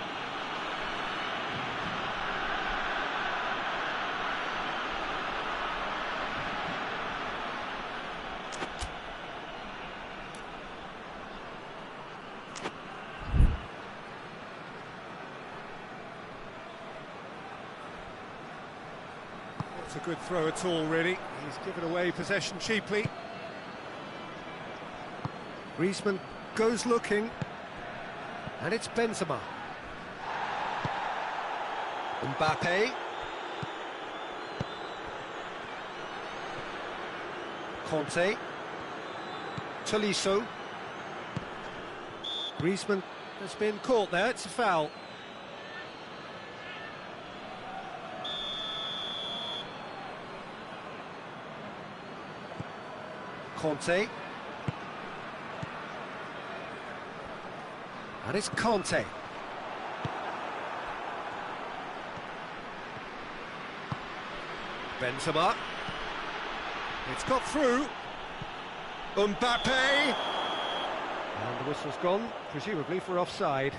Not a good throw at all, really. He's given away possession cheaply. Griezmann goes looking, and it's Benzema. Mbappe. Conte. Tolisso. Griezmann has been caught there, it's a foul. Conte. And it's Conte. Benzema. It's got through. Mbappe. And the whistle's gone, presumably for offside.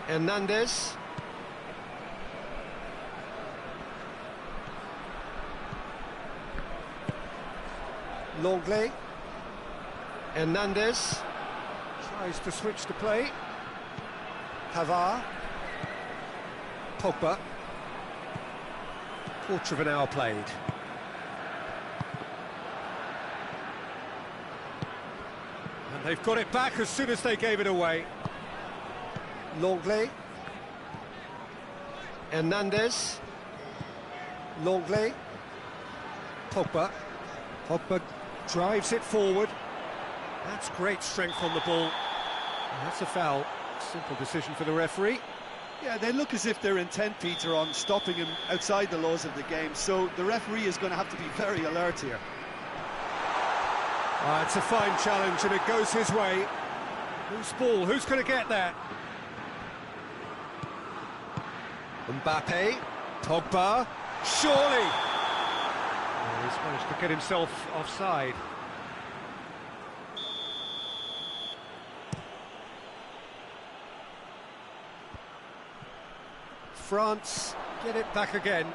Hernandez. Longley. Hernandez tries to switch the play. Pavard. Pogba. Quarter of an hour played. And they've got it back as soon as they gave it away. Longley. Hernandez. Longley. Pogba. Pogba drives it forward. That's great strength on the ball. And that's a foul. Simple decision for the referee. Yeah, they look as if they're intent, Peter, on stopping him outside the laws of the game, so the referee is going to have to be very alert here. It's a fine challenge and it goes his way. Whose ball? Who's going to get that? Mbappe. Pogba. Surely! He's managed to get himself offside. France get it back again.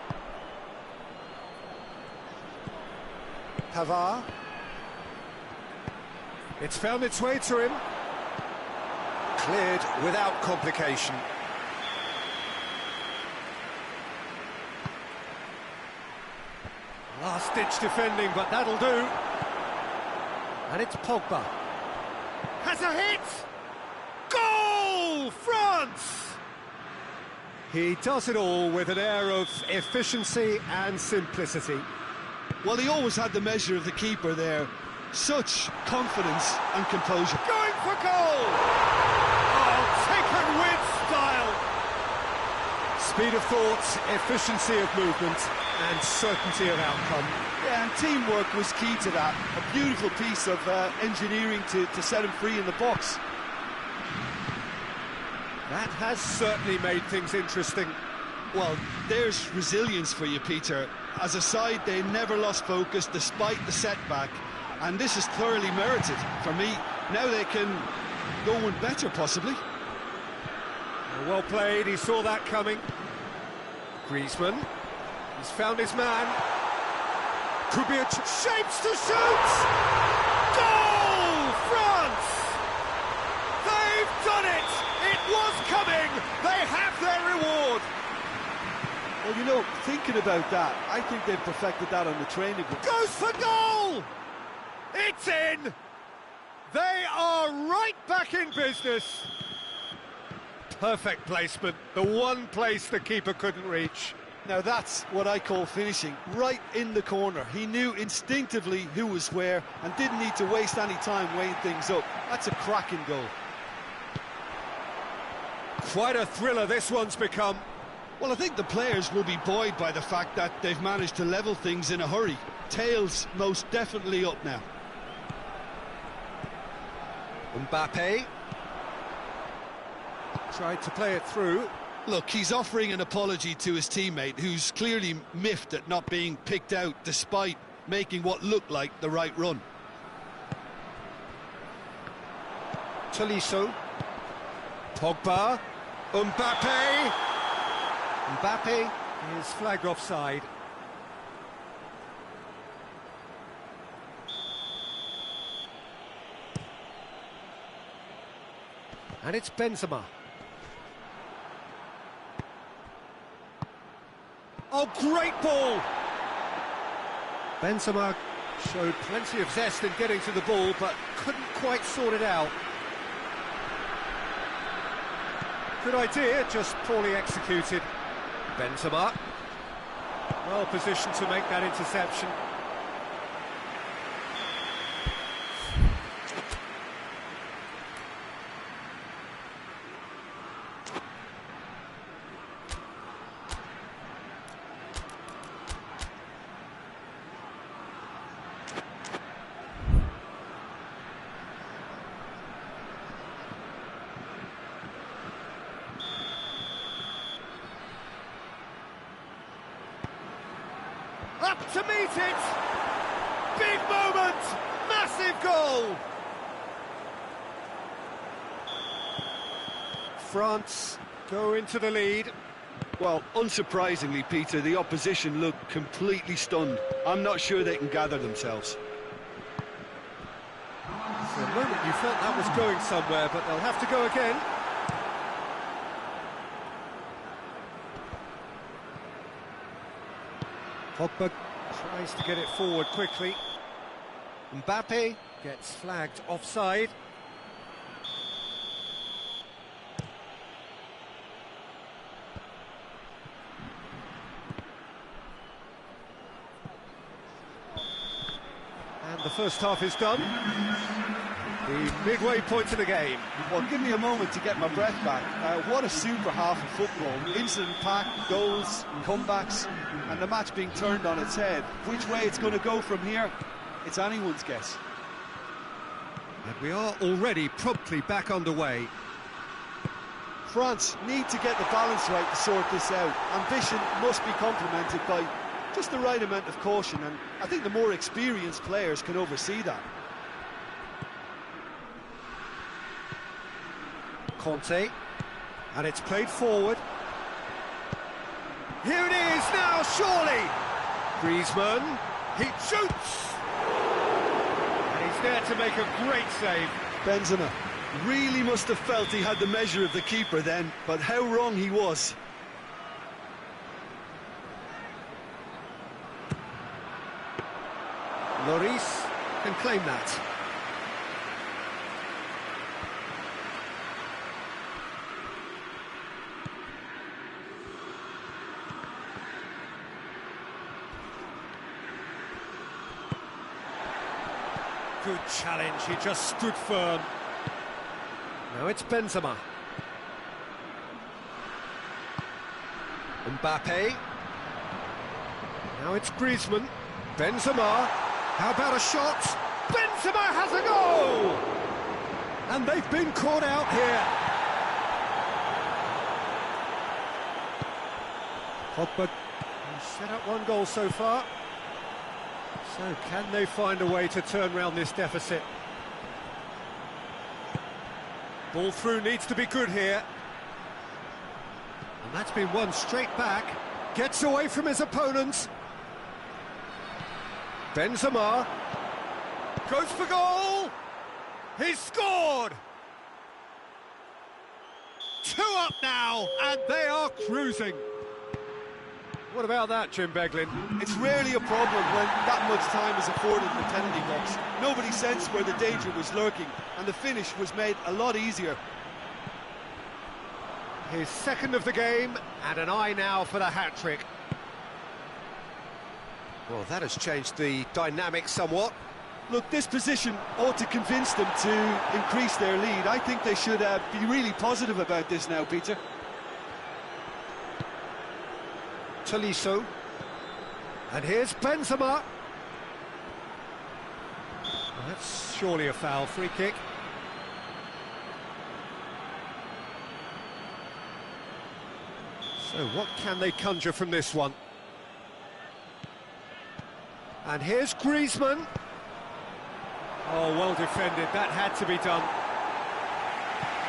Pavard. It's found its way to him. Cleared without complication. Last-ditch defending, but that'll do. And it's Pogba. Has a hit! Goal! France! He does it all with an air of efficiency and simplicity. Well, he always had the measure of the keeper there. Such confidence and composure. Going for goal! Oh, taken with style! Speed of thought, efficiency of movement, and certainty of outcome. Yeah, and teamwork was key to that. A beautiful piece of engineering to set him free in the box. That has certainly made things interesting. Well, there's resilience for you, Peter. As a side, they never lost focus despite the setback, and this is thoroughly merited for me. Now they can go one better, possibly. Well played, he saw that coming. Griezmann, he's found his man. Could be a shapes to shoot! Goal! France! They've done it! It was coming! They have their reward! Well, you know, thinking about that, I think they've perfected that on the training ground. Goes for goal! It's in! They are right back in business. Perfect placement, the one place the keeper couldn't reach. Now that's what I call finishing, right in the corner. He knew instinctively who was where and didn't need to waste any time weighing things up. That's a cracking goal. Quite a thriller this one's become. Well, I think the players will be buoyed by the fact that they've managed to level things in a hurry. Tails most definitely up now. Mbappe tried to play it through. Look, he's offering an apology to his teammate, who's clearly miffed at not being picked out despite making what looked like the right run. Tolisso. Pogba. Mbappe. Mbappe is flagged offside. And it's Benzema. Oh, great ball! Benzema showed plenty of zest in getting to the ball, but couldn't quite sort it out. Good idea, just poorly executed. Benzema. Well positioned to make that interception. Up to meet it! Big moment! Massive goal! France go into the lead. Well, unsurprisingly, Peter, the opposition look completely stunned. I'm not sure they can gather themselves. For a moment you felt that was going somewhere, but they'll have to go again. Pogba tries to get it forward quickly. Mbappe gets flagged offside. And the first half is done. The midway point of the game. Well, give me a moment to get my breath back. What a super half of football. Incident-packed, goals, comebacks, and the match being turned on its head. Which way it's going to go from here, it's anyone's guess. And we are already promptly back underway. France need to get the balance right to sort this out. Ambition must be complemented by just the right amount of caution, and I think the more experienced players can oversee that. Conte, and it's played forward. Here it is now, surely! Griezmann, he shoots! And he's there to make a great save. Benzema really must have felt he had the measure of the keeper then, but how wrong he was. Lloris can claim that. Good challenge, he just stood firm. Now it's Benzema. Mbappe. Now it's Griezmann. Benzema. How about a shot? Benzema has a goal! And they've been caught out here. Pogba has set up one goal so far. So can they find a way to turn round this deficit? Ball through needs to be good here. And that's been won straight back. Gets away from his opponents. Benzema goes for goal. He's scored. 2 up now, and they are cruising. What about that, Jim Beglin? It's rarely a problem when that much time is afforded in the penalty box. Nobody sensed where the danger was lurking, and the finish was made a lot easier. His second of the game, and an eye now for the hat-trick. Well, that has changed the dynamic somewhat. Look, this position ought to convince them to increase their lead. I think they should be really positive about this now, Peter. Tolisso. And here's Benzema. Well, that's surely a foul. Free kick. So what can they conjure from this one? And here's Griezmann. Oh, well defended. That had to be done.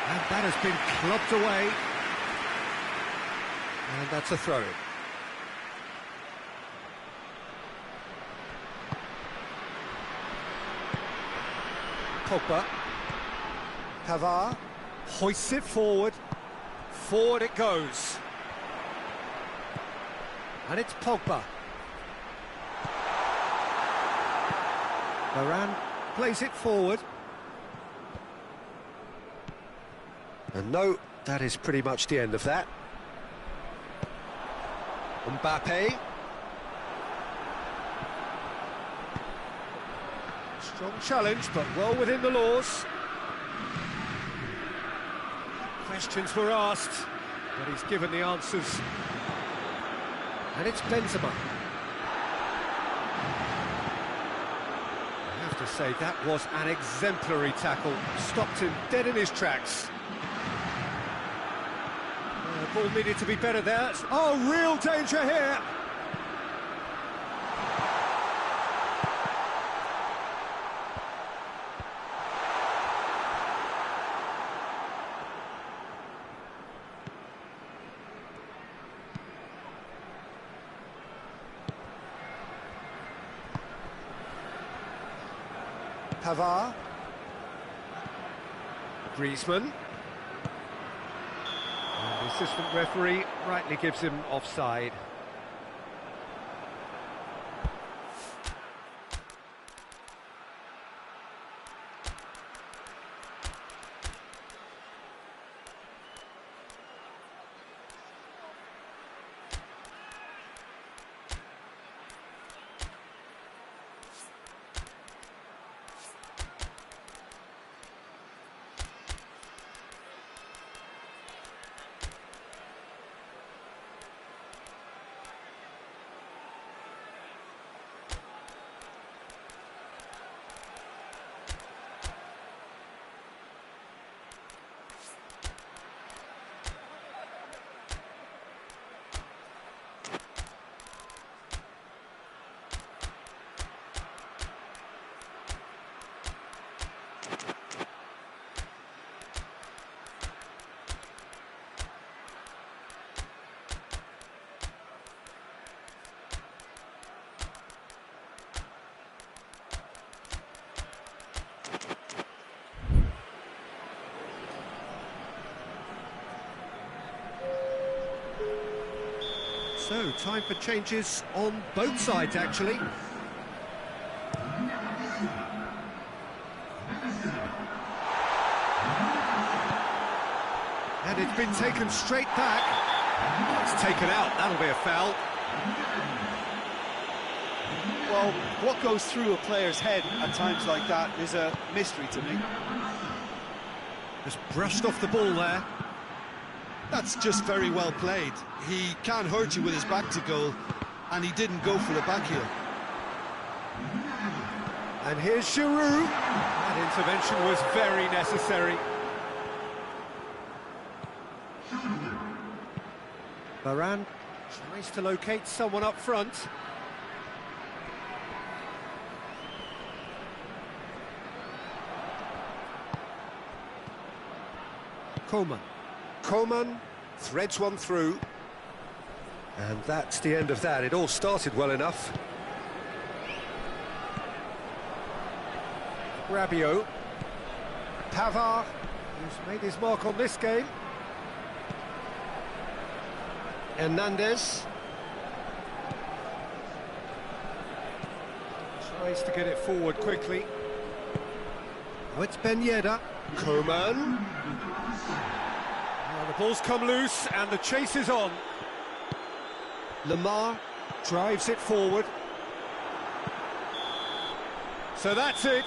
And that has been clubbed away. And that's a throw-in. Pogba. Pavard. Hoists it forward. Forward it goes. And it's Pogba. Varane plays it forward. And no, that is pretty much the end of that. Mbappe. Strong challenge, but well within the laws. Questions were asked, but he's given the answers. And it's Benzema. I have to say, that was an exemplary tackle. Stopped him dead in his tracks. The ball needed to be better there. Oh, real danger here. Pavard. Griezmann. And the assistant referee rightly gives him offside. So, time for changes on both sides, actually. And it's been taken straight back. Oh, it's taken out, that'll be a foul. Well, what goes through a player's head at times like that is a mystery to me. Just brushed off the ball there. That's just very well played. He can't hurt you with his back to goal, and he didn't go for the back heel. And here's Giroud. That intervention was very necessary. Varane tries to locate someone up front. Coman threads one through. And that's the end of that. It all started well enough. Rabiot. Pavard, who's made his mark on this game. Hernandez. Tries to get it forward quickly. Oh, it's Ben Yedder. Coman. Oh, the ball's come loose and the chase is on. Lamar drives it forward. So that's it.